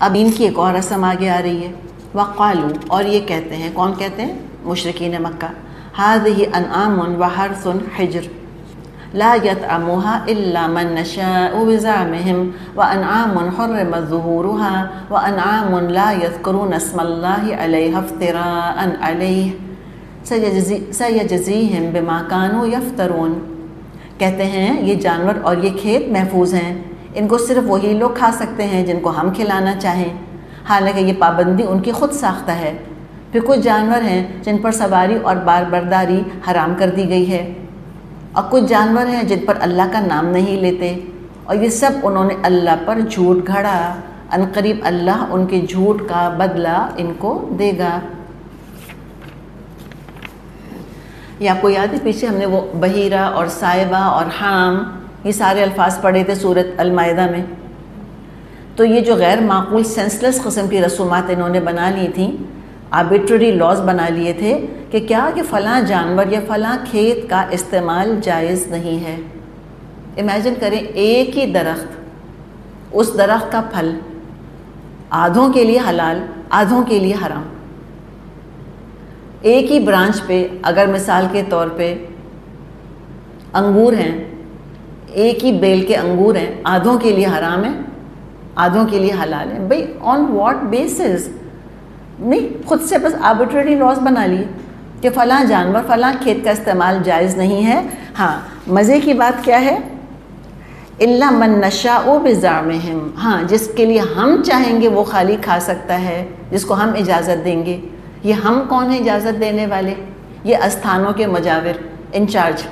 اب ان کی ایک اور رسم آگے آ رہی ہے، وقالو، اور یہ کہتے ہیں، کون کہتے ہیں؟ مشرکین مکہ، ہذہ انعام وحرث حجر لا يطعمها الا من نشاء بزعمهم وانعام حرمت ظهورها وانعام لا يذكرون اسم الله عليها افتراء عليه سيجزيهم بما كانوا يفترون۔ کہتے ہیں یہ جانور اور یہ کھیت محفوظ ہیں، ان کو صرف وہی لوگ کھا سکتے ہیں جن کو ہم کھلانا چاہیں، حالانکہ یہ پابندی ان کی خود ساختہ ہے۔ پھر کچھ جانور ہیں جن پر سواری اور بار برداری حرام کر دی گئی ہے، اور کچھ جانور ہیں جن پر اللہ کا نام نہیں لیتے، اور یہ سب انہوں نے اللہ پر جھوٹ گھڑا، عنقریب اللہ ان کے جھوٹ کا بدلہ ان کو دے گا۔ یہ آپ کو یاد ہے پیچھے ہم نے وہ بحیرہ اور صائبہ اور حام یہ سارے الفاظ پڑھے تھے سورۃ المائدہ میں۔ تو یہ جو غیر معقول سینسلیس قسم کی رسومات انہوں نے بنا لی تھیں، آربیٹری لاز بنا لیے تھے کہ کیا کہ فلاں جانور یا فلاں کھیت کا استعمال جائز نہیں ہے۔ امیجن کریں ایک ہی درخت، اس درخت کا پھل آدھوں کے لیے حلال، آدھوں کے لیے حرام۔ ایک ہی برانچ پہ اگر مثال کے طور پہ انگور ہیں، ایک ہی بیل کے انگور ہیں، آدھوں کے لیے حرام ہیں، آدھوں کے لیے حلال ہیں۔ بھئی آن واٹ بیسس؟ نہیں، خود سے بس آربیٹری لاز بنا لیے کہ فلاں جانور فلاں کھیت کا استعمال جائز نہیں ہے۔ ہاں، مزے کی بات کیا ہے؟ الا من نشاء بزعمہم، ہاں جس کے لیے ہم چاہیں گے وہ خالی کھا سکتا ہے، جس کو ہم اجازت دیں گے۔ یہ ہم کون ہیں اجازت دینے والے؟ یہ استھانوں کے مجاور، انچارج۔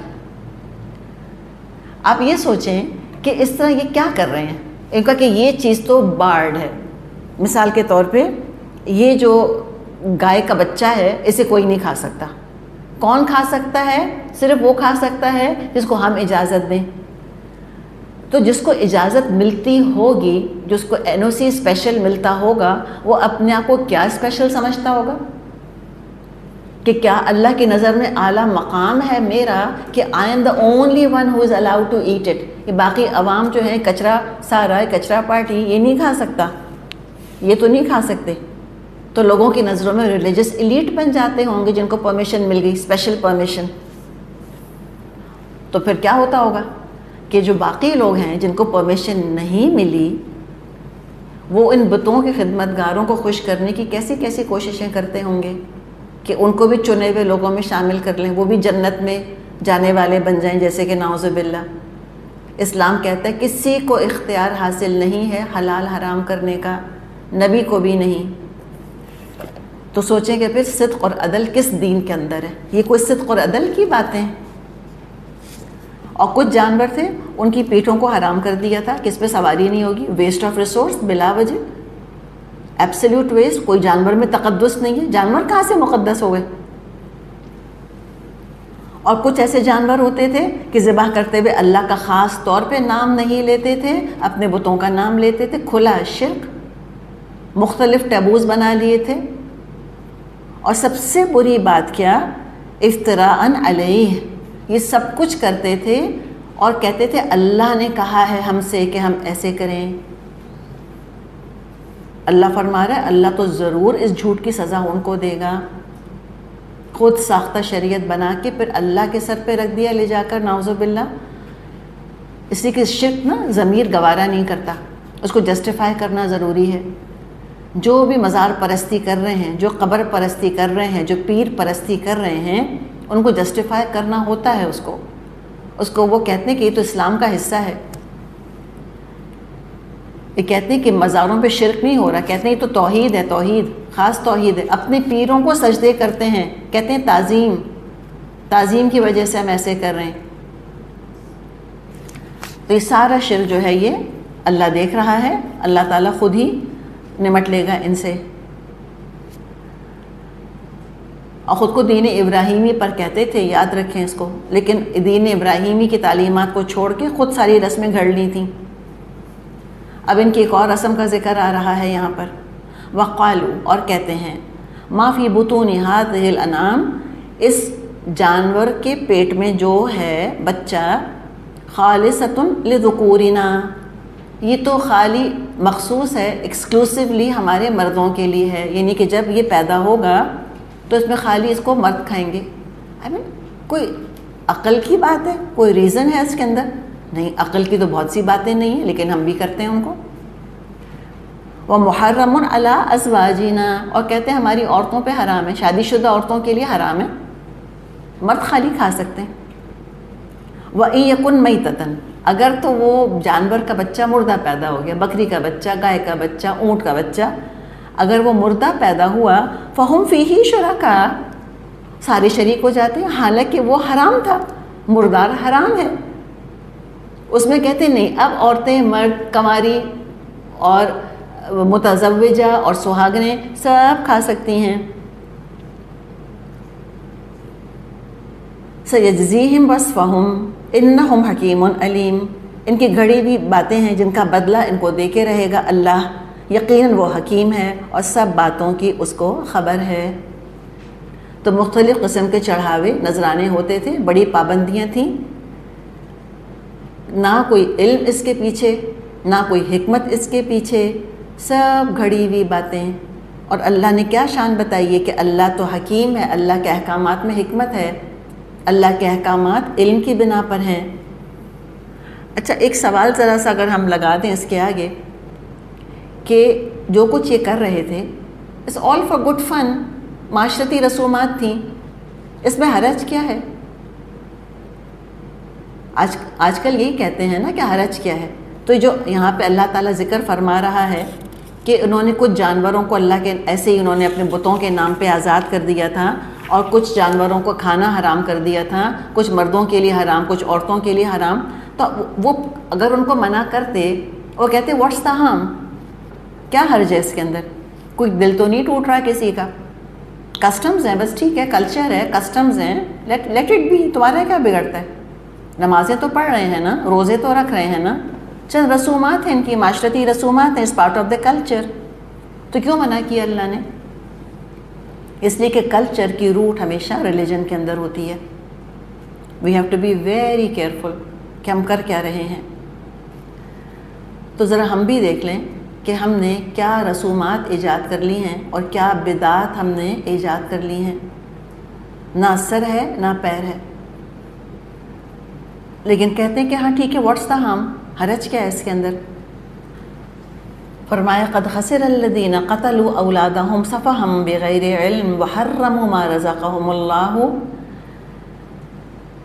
آپ یہ سوچیں کہ اس طرح یہ کیا کر رہے ہیں؟ ان کا کہ یہ چیز تو بارڈ ہے، مثال کے طور پہ یہ جو گائے کا بچہ ہے اسے کوئی نہیں کھا سکتا۔ کون کھا سکتا ہے؟ صرف وہ کھا سکتا ہے جس کو ہم اجازت دیں۔ تو جس کو اجازت ملتی ہوگی، جس کو این او سی اسپیشل ملتا ہوگا، وہ اپنے آپ کو کیا اسپیشل سمجھتا ہوگا؟ کہ کیا اللہ کی نظر میں اعلیٰ مقام ہے میرا کہ I am the only one who is allowed to eat it, کہ باقی عوام جو ہیں کچرا سارا کچرا پارٹی یہ نہیں کھا سکتا، یہ تو نہیں کھا سکتے۔ تو لوگوں کی نظروں میں ریلیجس ایلیٹ بن جاتے ہوں گے جن کو پرمیشن مل گئی، اسپیشل پرمیشن۔ تو پھر کیا ہوتا ہوگا کہ جو باقی لوگ ہیں جن کو پرمیشن نہیں ملی، وہ ان بتوں کے خدمت گاروں کو خوش کرنے کی کیسی کیسی کوششیں کرتے ہوں گے کہ ان کو بھی چنے ہوئے لوگوں میں شامل کر لیں، وہ بھی جنت میں جانے والے بن جائیں، جیسے کہ نعوذ باللہ۔ اسلام کہتا ہے کسی کو اختیار حاصل نہیں ہے حلال حرام کرنے کا، نبی کو بھی نہیں۔ تو سوچیں کہ پھر صدق اور عدل کس دین کے اندر ہے؟ یہ کوئی صدق اور عدل کی باتیں؟ اور کچھ جانور تھے ان کی پیٹھوں کو حرام کر دیا تھا کہ اس پہ سواری نہیں ہوگی، ویسٹ آف ریسورس بلا وجہ، ایبسلیوٹ ویسٹ، کوئی جانور میں تقدس نہیں ہے، جانور کہاں سے مقدس ہو گئے؟ اور کچھ ایسے جانور ہوتے تھے کہ ذبح کرتے ہوئے اللہ کا خاص طور پہ نام نہیں لیتے تھے، اپنے بتوں کا نام لیتے تھے، کھلا شرک، مختلف ٹیبوز بنا لیے تھے۔ اور سب سے بری بات کیا؟ افتراء علیہ، یہ سب کچھ کرتے تھے اور کہتے تھے اللہ نے کہا ہے ہم سے کہ ہم ایسے کریں۔ اللہ فرما رہا ہے اللہ تو ضرور اس جھوٹ کی سزا ان کو دے گا۔ خود ساختہ شریعت بنا کے پھر اللہ کے سر پہ رکھ دیا لے جا کر، نعوذ باللہ۔ اسی کے شرک نا ضمیر گوارا نہیں کرتا، اس کو جسٹیفائی کرنا ضروری ہے۔ جو بھی مزار پرستی کر رہے ہیں، جو قبر پرستی کر رہے ہیں، جو پیر پرستی کر رہے ہیں، ان کو جسٹیفائی کرنا ہوتا ہے اس کو وہ کہتے ہیں کہ یہ تو اسلام کا حصہ ہے۔ یہ کہتے ہیں کہ مزاروں پہ شرک نہیں ہو رہا، کہتے ہیں یہ تو توحید ہے، توحید خاص توحید ہے۔ اپنے پیروں کو سجدے کرتے ہیں، کہتے ہیں تعظیم کی وجہ سے ہم ایسے کر رہے ہیں۔ تو یہ سارا شرک جو ہے یہ اللہ دیکھ رہا ہے، اللہ تعالیٰ خود ہی نمٹ لے گا ان سے۔ اور خود کو دین ابراہیمی پر کہتے تھے، یاد رکھیں اس کو، لیکن دین ابراہیمی کی تعلیمات کو چھوڑ کے خود ساری رسمیں گھڑ لی تھیں۔ اب ان کی ایک اور رسم کا ذکر آ رہا ہے یہاں پر، وقالو، اور کہتے ہیں، ما فی بطون ھذہ الانعام، اس جانور کے پیٹ میں جو ہے بچہ، خالصۃ لذکورنا، یہ تو خالی مخصوص ہے، ایکسکلوسیولی ہمارے مردوں کے لیے ہے، یعنی کہ جب یہ پیدا ہوگا تو اس میں خالی اس کو مرد کھائیں گے. کوئی عقل کی بات ہے؟ کوئی ریزن ہے اس کے اندر؟ نہیں، عقل کی تو بہت سی باتیں نہیں ہیں، لیکن ہم بھی کرتے ہیں ان کو. وَمُحَرَّمٌ عَلَىٰ أَزْوَاجِنَا، اور کہتے ہیں ہماری عورتوں پہ حرام ہے، شادی شدہ عورتوں کے لیے حرام ہے، مرد خالی کھا سکتے ہیں. وَإِن يَكُن مَيْتَةً، اگر تو وہ جانور کا بچہ مردہ پیدا ہو گیا، بکری کا بچہ، گائے کا بچہ، اونٹ کا بچہ، اگر وہ مردہ پیدا ہوا فَهُمْ فِيهِ شُرَكَاء، سارے شریک ہو جاتے ہیں، حالانکہ وہ حرام تھا، مردار حرام ہے. اس میں کہتے ہیں نہیں، اب عورتیں، مرد، کنواری اور متزوجہ اور سہاگنیں سب کھا سکتی ہیں. سَيَجْزِيهِمْ وَصْفَهُمْ إِنَّهُمْ حَكِيمٌ عَلِيمٌ، ان کی گھڑی ہوئی باتیں ہیں جن کا بدلہ ان کو دے کے رہے گا اللہ، یقیناً وہ حکیم ہے اور سب باتوں کی اس کو خبر ہے. تو مختلف قسم کے چڑھاوے نذرانے ہوتے تھے، بڑی پابندیاں تھیں، نہ کوئی علم اس کے پیچھے، نہ کوئی حکمت اس کے پیچھے، سب گھڑی ہوئی باتیں. اور اللہ نے کیا شان بتائی ہے کہ اللہ تو حکیم ہے، اللہ کے احکامات میں حکمت ہے، اللہ کے احکامات علم کی بنا پر ہیں. اچھا، ایک سوال ذرا سا اگر ہم لگا دیں اس کے آگے کہ جو کچھ یہ کر رہے تھے اٹس آل فار گڈ فن، معاشرتی رسومات تھیں، اس میں حرج کیا ہے؟ آج کل یہی کہتے ہیں نا کہ حرج کیا ہے. تو جو یہاں پہ اللہ تعالیٰ ذکر فرما رہا ہے کہ انہوں نے کچھ جانوروں کو اللہ کے ایسے ہی انہوں نے اپنے بتوں کے نام پہ آزاد کر دیا تھا، اور کچھ جانوروں کو کھانا حرام کر دیا تھا، کچھ مردوں کے لیے حرام، کچھ عورتوں کے لیے حرام. تو وہ اگر ان کو منع کرتے، وہ کہتے واٹس دا ہارم، کیا حرج ہے اس کے اندر؟ کوئی دل تو نہیں ٹوٹ رہا کسی کا، کسٹمز ہیں بس، ٹھیک ہے، کلچر ہے، کسٹمز ہیں، لیٹ اٹ بی، تمہارا کیا بگڑتا ہے؟ نمازیں تو پڑھ رہے ہیں نا، روزے تو رکھ رہے ہیں نا، چند رسومات ہیں ان کی، معاشرتی رسومات ہیں، اس پارٹ آف دا کلچر. تو کیوں منع کیا اللہ نے؟ اس لیے کہ کلچر کی روٹ ہمیشہ ریلیجن کے اندر ہوتی ہے. We have to be very careful کہ ہم کر کیا رہے ہیں. تو ذرا ہم بھی دیکھ لیں کہ ہم نے کیا رسومات ایجاد کر لی ہیں اور کیا بدعات ہم نے ایجاد کر لی ہیں. نہ سر ہے نہ پیر ہے، لیکن کہتے ہیں کہ ہاں ٹھیک ہے، واٹس دا ہارم، حرج کیا ہے اس کے اندر؟ فرمایا قد خسر الذین قتلوا اولادہم سفہا بغیر علم وحرموا ما رزقہم اللہ،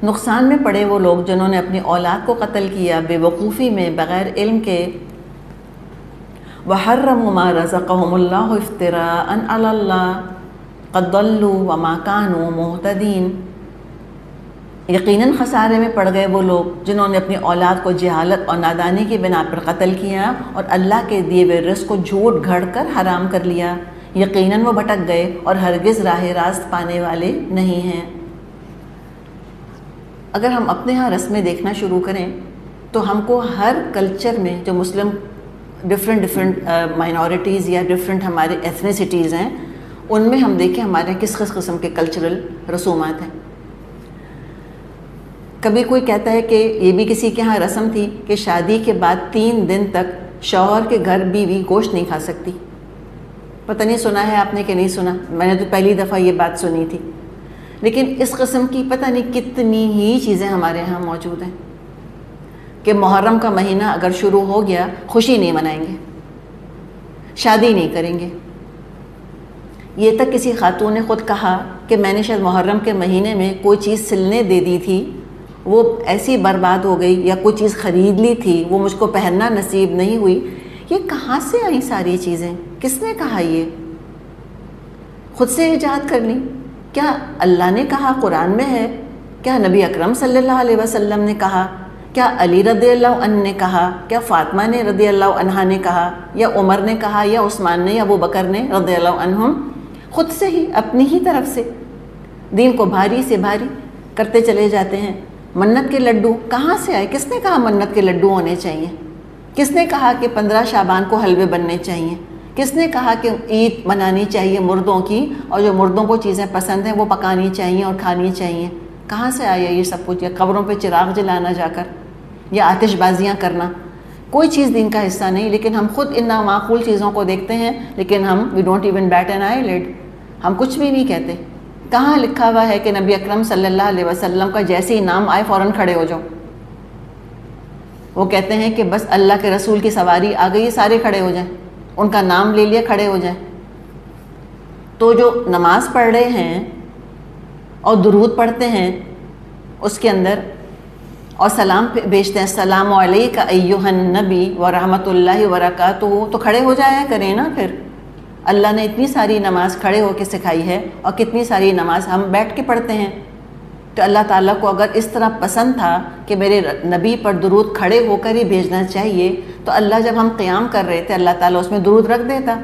نقصان میں پڑے وہ لوگ جنہوں نے اپنی اولاد کو قتل کیا بے وقوفی میں، بغیر علم کے. وحرموا ما رزقہم اللہ افتراء علی اللہ قد ضلوا وما كانوا مہتدین، یقیناً خسارے میں پڑ گئے وہ لوگ جنہوں نے اپنی اولاد کو جہالت اور نادانی کی بنا پر قتل کیا اور اللہ کے دیے ہوئے رزق کو جھوٹ گھڑ کر حرام کر لیا، یقیناً وہ بھٹک گئے اور ہرگز راہ راست پانے والے نہیں ہیں. اگر ہم اپنے ہاں رسمیں دیکھنا شروع کریں تو ہم کو ہر کلچر میں جو مسلم ڈفرینٹ مائنورٹیز یا ڈفرینٹ ہمارے ایتھنیسٹیز ہیں، ان میں ہم دیکھیں ہمارے کس قسم کے کلچرل رسومات ہیں. کبھی کوئی کہتا ہے کہ یہ بھی کسی کے ہاں رسم تھی کہ شادی کے بعد 3 دن تک شوہر کے گھر بیوی گوشت نہیں کھا سکتی. پتہ نہیں سنا ہے آپ نے کہ نہیں سنا، میں نے تو پہلی دفعہ یہ بات سنی تھی. لیکن اس قسم کی پتہ نہیں کتنی ہی چیزیں ہمارے ہاں موجود ہیں کہ محرم کا مہینہ اگر شروع ہو گیا خوشی نہیں منائیں گے، شادی نہیں کریں گے. یہ تک کسی خاتون نے خود کہا کہ میں نے شاید محرم کے مہینے میں کوئی چیز سلنے دے دی تھی، وہ ایسی برباد ہو گئی، یا کوئی چیز خرید لی تھی وہ مجھ کو پہننا نصیب نہیں ہوئی. یہ کہاں سے آئیں ساری چیزیں؟ کس نے کہا؟ یہ خود سے ایجاد کر لی؟ کیا اللہ نے کہا قرآن میں ہے؟ کیا نبی اکرم صلی اللہ علیہ وسلم نے کہا؟ کیا علی رضی اللہ عنہ نے کہا؟ کیا فاطمہ نے رضی اللہ عنہا نے کہا؟ یا عمر نے کہا؟ یا عثمان نے یا ابو بکر نے رضی اللہ عنہم؟ خود سے ہی، اپنی ہی طرف سے دین کو بھاری سے بھاری کرتے چلے جاتے ہیں. منت کے لڈو کہاں سے آئے؟ کس نے کہا منت کے لڈو ہونے چاہیے؟ کس نے کہا کہ 15 شعبان کو حلوے بننے چاہیے؟ کس نے کہا کہ عید منانی چاہیے مردوں کی، اور جو مردوں کو چیزیں پسند ہیں وہ پکانی چاہیے اور کھانی چاہیے؟ کہاں سے آیا یہ سب کچھ؟ یا قبروں پہ چراغ جلانا جا کر، یا آتش بازیاں کرنا؟ کوئی چیز دین کا حصہ نہیں، لیکن ہم خود ان نامعقول چیزوں کو دیکھتے ہیں، لیکن ہم we don't even bat an eyelid, ہم کچھ بھی نہیں کہتے۔ کہاں لکھا ہوا ہے کہ نبی اکرم صلی اللہ علیہ وسلم کا جیسے ہی نام آئے فوراً کھڑے ہو جاؤ؟ وہ کہتے ہیں کہ بس اللہ کے رسول کی سواری آ گئی، سارے کھڑے ہو جائیں، ان کا نام لے لیا کھڑے ہو جائیں۔ تو جو نماز پڑھ رہے ہیں اور درود پڑھتے ہیں اس کے اندر اور سلام بھیجتے ہیں، السلام علیک ایھا النبی ورحمۃ اللہ وبرکاتہ، تو کھڑے ہو جایا کریں نا۔ پھر اللہ نے اتنی ساری نماز کھڑے ہو کے سکھائی ہے، اور کتنی ساری نماز ہم بیٹھ کے پڑھتے ہیں۔ تو اللہ تعالیٰ کو اگر اس طرح پسند تھا کہ میرے نبی پر درود کھڑے ہو کر ہی بھیجنا چاہیے، تو اللہ جب ہم قیام کر رہے تھے اللہ تعالیٰ اس میں درود رکھ دیتا،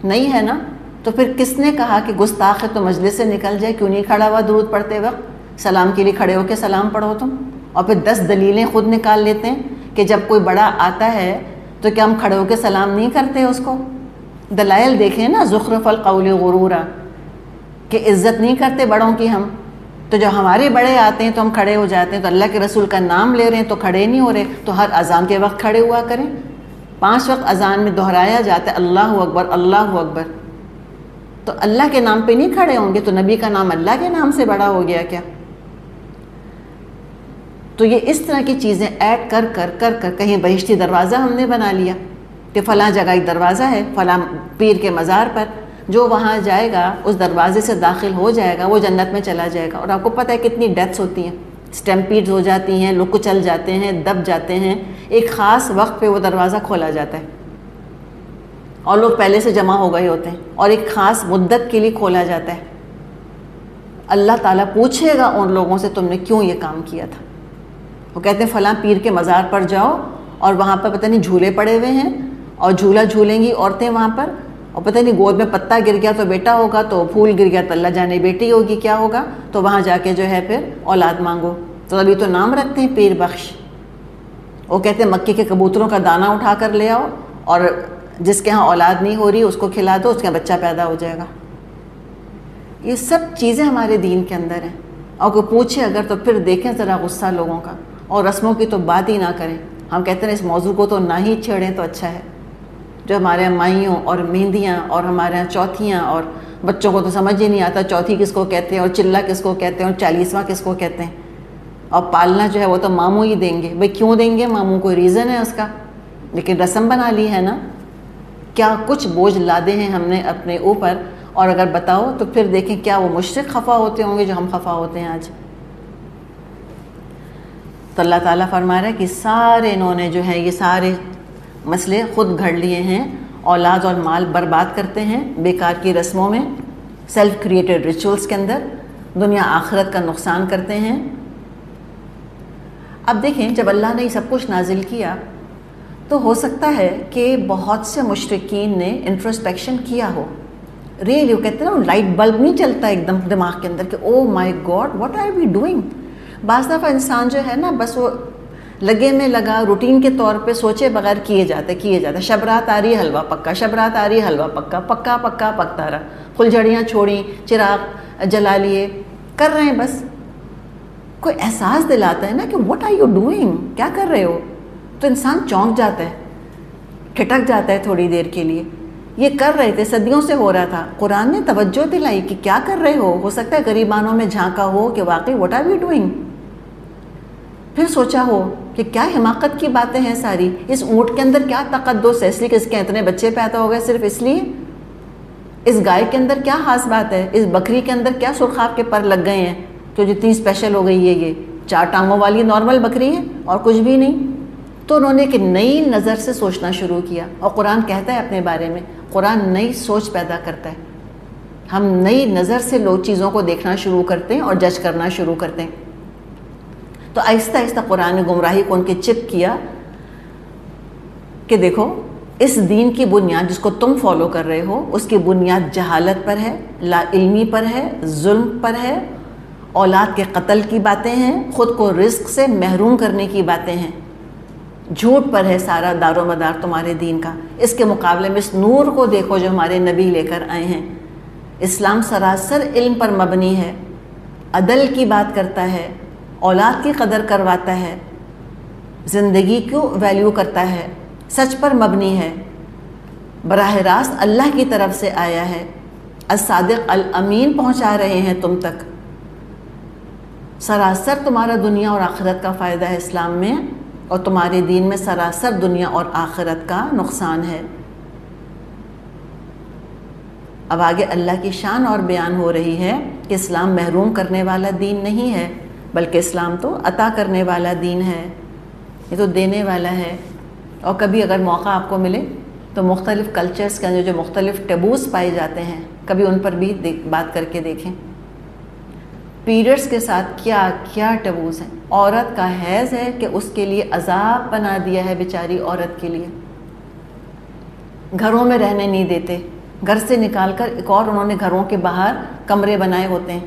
نہیں ہے نا؟ تو پھر کس نے کہا کہ گستاخ ہے تو مجلس سے نکل جائے؟ کیوں نہیں کھڑا ہوا درود پڑھتے وقت؟ سلام کے لیے کھڑے ہو کے سلام پڑھو تم۔ اور پھر 10 دلیلیں خود نکال لیتے ہیں کہ جب کوئی بڑا آتا ہے تو کیا ہم کھڑے ہو کے سلام نہیں کرتے اس کو؟ دلائل دیکھیں نا، زخرف القول غرورا، کہ عزت نہیں کرتے بڑوں کی ہم۔ تو جب ہمارے بڑے آتے ہیں تو ہم کھڑے ہو جاتے ہیں، تو اللہ کے رسول کا نام لے رہے ہیں تو کھڑے نہیں ہو رہے۔ تو ہر اذان کے وقت کھڑے ہوا کریں، 5 وقت اذان میں دہرایا جاتا ہے اللہ اکبر اللہ اکبر، تو اللہ کے نام پہ نہیں کھڑے ہوں گے تو نبی کا نام اللہ کے نام سے بڑا ہو گیا کیا؟ تو یہ اس طرح کی چیزیں ایڈ کر کر کہیں بہشتی دروازہ ہم نے بنا لیا کہ فلاں جگہ ایک دروازہ ہے فلاں پیر کے مزار پر، جو وہاں جائے گا اس دروازے سے داخل ہو جائے گا وہ جنت میں چلا جائے گا۔ اور آپ کو پتہ ہے کتنی ڈیتھس ہوتی ہیں، اسٹیمپیڈز ہو جاتی ہیں، لوگ کچل جاتے ہیں، دب جاتے ہیں، ایک خاص وقت پہ وہ دروازہ کھولا جاتا ہے اور لوگ پہلے سے جمع ہو گئے ہوتے ہیں، اور ایک خاص مدت کے لیے کھولا جاتا ہے۔ اللہ تعالیٰ پوچھے گا ان لوگوں سے تم نے کیوں یہ کام کیا تھا؟ وہ کہتے ہیں فلاں پیر کے مزار پر جاؤ اور وہاں پر پتہ نہیں جھولے پڑے ہوئے ہیں اور جھولا جھولیں گی عورتیں وہاں پر، اور پتہ نہیں گود میں پتا گر گیا تو بیٹا ہوگا، تو پھول گر گیا تو اللہ جانے بیٹی ہوگی کیا ہوگا، تو وہاں جا کے جو ہے پھر اولاد مانگو۔ تو ابھی تو نام رکھتے ہیں پیر بخش۔ وہ کہتے ہیں مکے کے کبوتروں کا دانہ اٹھا کر لے آؤ اور جس کے ہاں اولاد نہیں ہو رہی اس کو کھلا دو، اس کا بچہ پیدا ہو جائے گا۔ یہ سب چیزیں ہمارے دین کے اندر ہیں، اور کوئی پوچھے اگر تو پھر دیکھیں ذرا غصہ لوگوں کا، اور رسموں کی تو بات ہی نہ کریں۔ ہم کہتے ہیں اس موضوع کو تو نہ ہی چھیڑیں تو اچھا ہے۔ جو ہمارے یہاں مائیوں اور مہندیاں اور ہمارے یہاں چوتھیاں، اور بچوں کو تو سمجھ ہی نہیں آتا چوتھی کس کو کہتے ہیں اور چلہ کس کو کہتے ہیں اور 40واں کس کو کہتے ہیں، اور پالنا جو ہے وہ تو ماموں ہی دیں گے۔ بھئی کیوں دیں گے ماموں؟ کوئی ریزن ہے اس کا، لیکن رسم بنا لی ہے نا۔ کیا کچھ بوجھ لادے ہیں ہم نے اپنے اوپر، اور اگر بتاؤ تو پھر دیکھیں کیا وہ مشرک خفا ہوتے ہوں گے جو ہم خفا ہوتے ہیں آج۔ تو اللہ تعالیٰ فرما رہا ہے کہ سارے انہوں نے جو ہے یہ سارے مسئلے خود گھڑ لیے ہیں، اولاد اور مال برباد کرتے ہیں بیکار کی رسموں میں، سیلف کریٹڈ ریچولز کے اندر، دنیا آخرت کا نقصان کرتے ہیں۔ اب دیکھیں جب اللہ نے یہ سب کچھ نازل کیا تو ہو سکتا ہے کہ بہت سے مشرکین نے انٹروسپیکشن کیا ہو، ریئلی وہ کہتے ہیں نا لائٹ بلب نہیں چلتا ایک دم دماغ کے اندر کہ oh my god what are we doing. بعض دفعہ انسان جو ہے نا بس وہ لگے میں لگا روٹین کے طور پہ سوچے بغیر کیے جاتا۔ شب رات آ رہی حلوہ پکا، شب رات آ رہی حلوہ پکا، پکا پکا پکتا رہا، پھلجھڑیاں چھوڑیں، چراغ جلا لیے، کر رہے ہیں بس۔ کوئی احساس دلاتا ہے نا کہ واٹ آر یو ڈوئنگ، کیا کر رہے ہو، تو انسان چونک جاتا ہے، کھٹک جاتا ہے تھوڑی دیر کے لیے۔ یہ کر رہے تھے، صدیوں سے ہو رہا تھا، قرآن نے توجہ دلائی کہ کیا کر رہے ہو سکتا ہے غریبانوں میں جھانکا ہو کہ واقعی واٹ آر وی ڈوئنگ۔ پھر سوچا ہو کہ کیا حماقت کی باتیں ہیں ساری، اس اونٹ کے اندر کیا تقدس ہے، اس لیے کہ اس کے اتنے بچے پیدا ہو گئے صرف اس لیے، اس گائے کے اندر کیا خاص بات ہے، اس بکری کے اندر کیا سرخاب کے پر لگ گئے ہیں جو جتنی اسپیشل ہو گئی ہے، یہ 4 ٹانگوں والی نارمل بکری ہے اور کچھ بھی نہیں۔ تو انہوں نے ایک نئی نظر سے سوچنا شروع کیا، اور قرآن کہتا ہے اپنے بارے میں، قرآن نئی سوچ پیدا کرتا ہے، ہم نئی نظر سے لوگ چیزوں کو دیکھنا شروع کرتے ہیں اور جج کرنا شروع کرتے ہیں۔ تو آہستہ آہستہ قرآن نے گمراہی کو ان کے چپ کیا کہ دیکھو اس دین کی بنیاد جس کو تم فالو کر رہے ہو اس کی بنیاد جہالت پر ہے، لا علمی پر ہے، ظلم پر ہے، اولاد کے قتل کی باتیں ہیں، خود کو رزق سے محروم کرنے کی باتیں ہیں، جھوٹ پر ہے سارا دار و مدار تمہارے دین کا۔ اس کے مقابلے میں اس نور کو دیکھو جو ہمارے نبی لے کر آئے ہیں۔ اسلام سراسر علم پر مبنی ہے، عدل کی بات کرتا ہے، اولاد کی قدر کرواتا ہے، زندگی کو ویلیو کرتا ہے، سچ پر مبنی ہے، براہ راست اللہ کی طرف سے آیا ہے، الصادق الامین پہنچا رہے ہیں تم تک۔ سراسر تمہارا دنیا اور آخرت کا فائدہ ہے اسلام میں، اور تمہارے دین میں سراسر دنیا اور آخرت کا نقصان ہے۔ اب آگے اللہ کی شان اور بیان ہو رہی ہے کہ اسلام محروم کرنے والا دین نہیں ہے، بلکہ اسلام تو عطا کرنے والا دین ہے، یہ تو دینے والا ہے۔ اور کبھی اگر موقع آپ کو ملے تو مختلف کلچرز کے اندر جو مختلف ٹیبوز پائے جاتے ہیں، کبھی ان پر بھی بات کر کے دیکھیں۔ پیریڈز کے ساتھ کیا کیا ٹیبوز ہیں۔ عورت کا حیض ہے کہ اس کے لیے عذاب بنا دیا ہے بیچاری عورت کے لیے، گھروں میں رہنے نہیں دیتے، گھر سے نکال کر ایک اور انہوں نے گھروں کے باہر کمرے بنائے ہوتے ہیں،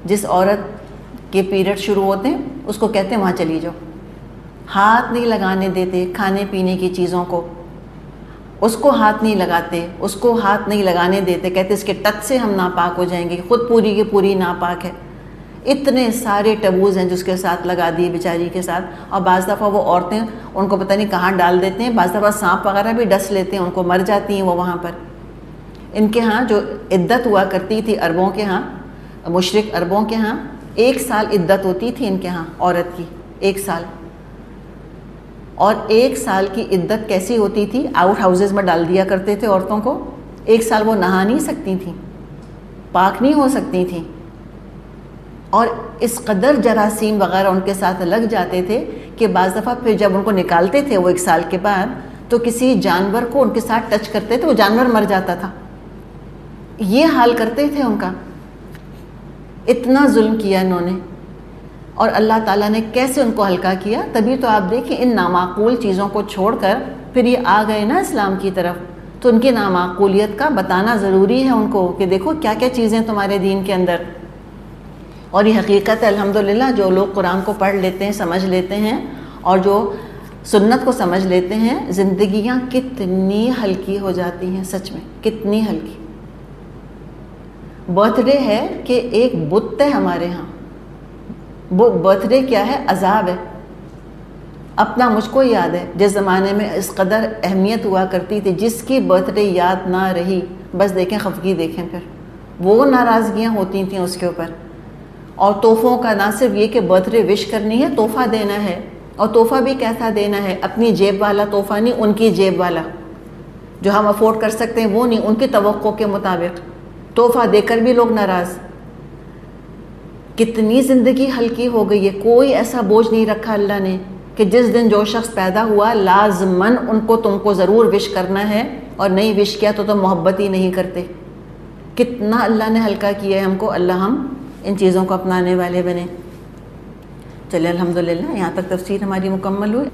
جس عورت کے پیریڈ شروع ہوتے ہیں اس کو کہتے ہیں وہاں چلی جاؤ، ہاتھ نہیں لگانے دیتے کھانے پینے کی چیزوں کو، اس کو ہاتھ نہیں لگاتے، اس کو ہاتھ نہیں لگانے دیتے، کہتے اس کے ٹچ سے ہم ناپاک ہو جائیں گے، خود پوری کی پوری ناپاک ہے۔ اتنے سارے ٹیبوز ہیں جس کے ساتھ لگا دیے بیچاری کے ساتھ، اور بعض دفعہ وہ عورتیں ان کو پتہ نہیں کہاں ڈال دیتے ہیں، بعض دفعہ سانپ وغیرہ بھی ڈس لیتے ہیں، ان کو مر جاتی ہیں وہ وہاں پر۔ ان کے ہاں جو عدت ہوا کرتی تھی عربوں کے ہاں، مشرق عربوں کے ہاں 1 سال عدت ہوتی تھی ان کے ہاں عورت کی، 1 سال۔ اور 1 سال کی عدت کیسی ہوتی تھی؟ آؤٹ ہاؤسز میں ڈال دیا کرتے تھے عورتوں کو، 1 سال وہ نہا نہیں سکتی تھیں، پاک نہیں ہو سکتی تھیں، اور اس قدر جراثیم وغیرہ ان کے ساتھ لگ جاتے تھے کہ بعض دفعہ پھر جب ان کو نکالتے تھے وہ 1 سال کے بعد، تو کسی جانور کو ان کے ساتھ ٹچ کرتے تھے وہ جانور مر جاتا تھا۔ یہ حال کرتے تھے ان کا، اتنا ظلم کیا انہوں نے، اور اللہ تعالیٰ نے کیسے ان کو ہلکا کیا۔ تبھی تو آپ دیکھیں ان نامعقول چیزوں کو چھوڑ کر پھر یہ آ گئے نا اسلام کی طرف، تو ان کی نامعقولیت کا بتانا ضروری ہے ان کو کہ دیکھو کیا کیا چیزیں تمہارے دین کے اندر۔ اور یہ حقیقت ہے الحمدللہ، جو لوگ قرآن کو پڑھ لیتے ہیں، سمجھ لیتے ہیں، اور جو سنت کو سمجھ لیتے ہیں، زندگیاں کتنی ہلکی ہو جاتی ہیں، سچ میں کتنی ہلکی۔ برتھ ڈے ہے کہ ایک بت ہے ہمارے ہاں، وہ برتھ ڈے کیا ہے؟ عذاب ہے۔ اپنا مجھ کو یاد ہے جس زمانے میں اس قدر اہمیت ہوا کرتی تھی، جس کی برتھ ڈے یاد نہ رہی بس دیکھیں خفگی، دیکھیں پھر وہ ناراضگیاں ہوتی تھیں اس کے اوپر۔ اور تحفوں کا نہ صرف یہ کہ برتھ ڈے وش کرنی ہے، تحفہ دینا ہے، اور تحفہ بھی کیسا دینا ہے؟ اپنی جیب والا تحفہ نہیں، ان کی جیب والا، جو ہم افورڈ کر سکتے ہیں وہ نہیں، ان کی توقع کے مطابق تحفہ دے کر بھی لوگ ناراض۔ کتنی زندگی ہلکی ہو گئی ہے، کوئی ایسا بوجھ نہیں رکھا اللہ نے کہ جس دن جو شخص پیدا ہوا لازماً ان کو تم کو ضرور وش کرنا ہے، اور نہیں وش کیا تو تم محبت ہی نہیں کرتے۔ کتنا اللہ نے ہلکا کیا ہے ہم کو، اللہ ہم ان چیزوں کو اپنانے والے بنے۔ چلے الحمدللہ، یہاں تک تفسیر ہماری مکمل ہوئی۔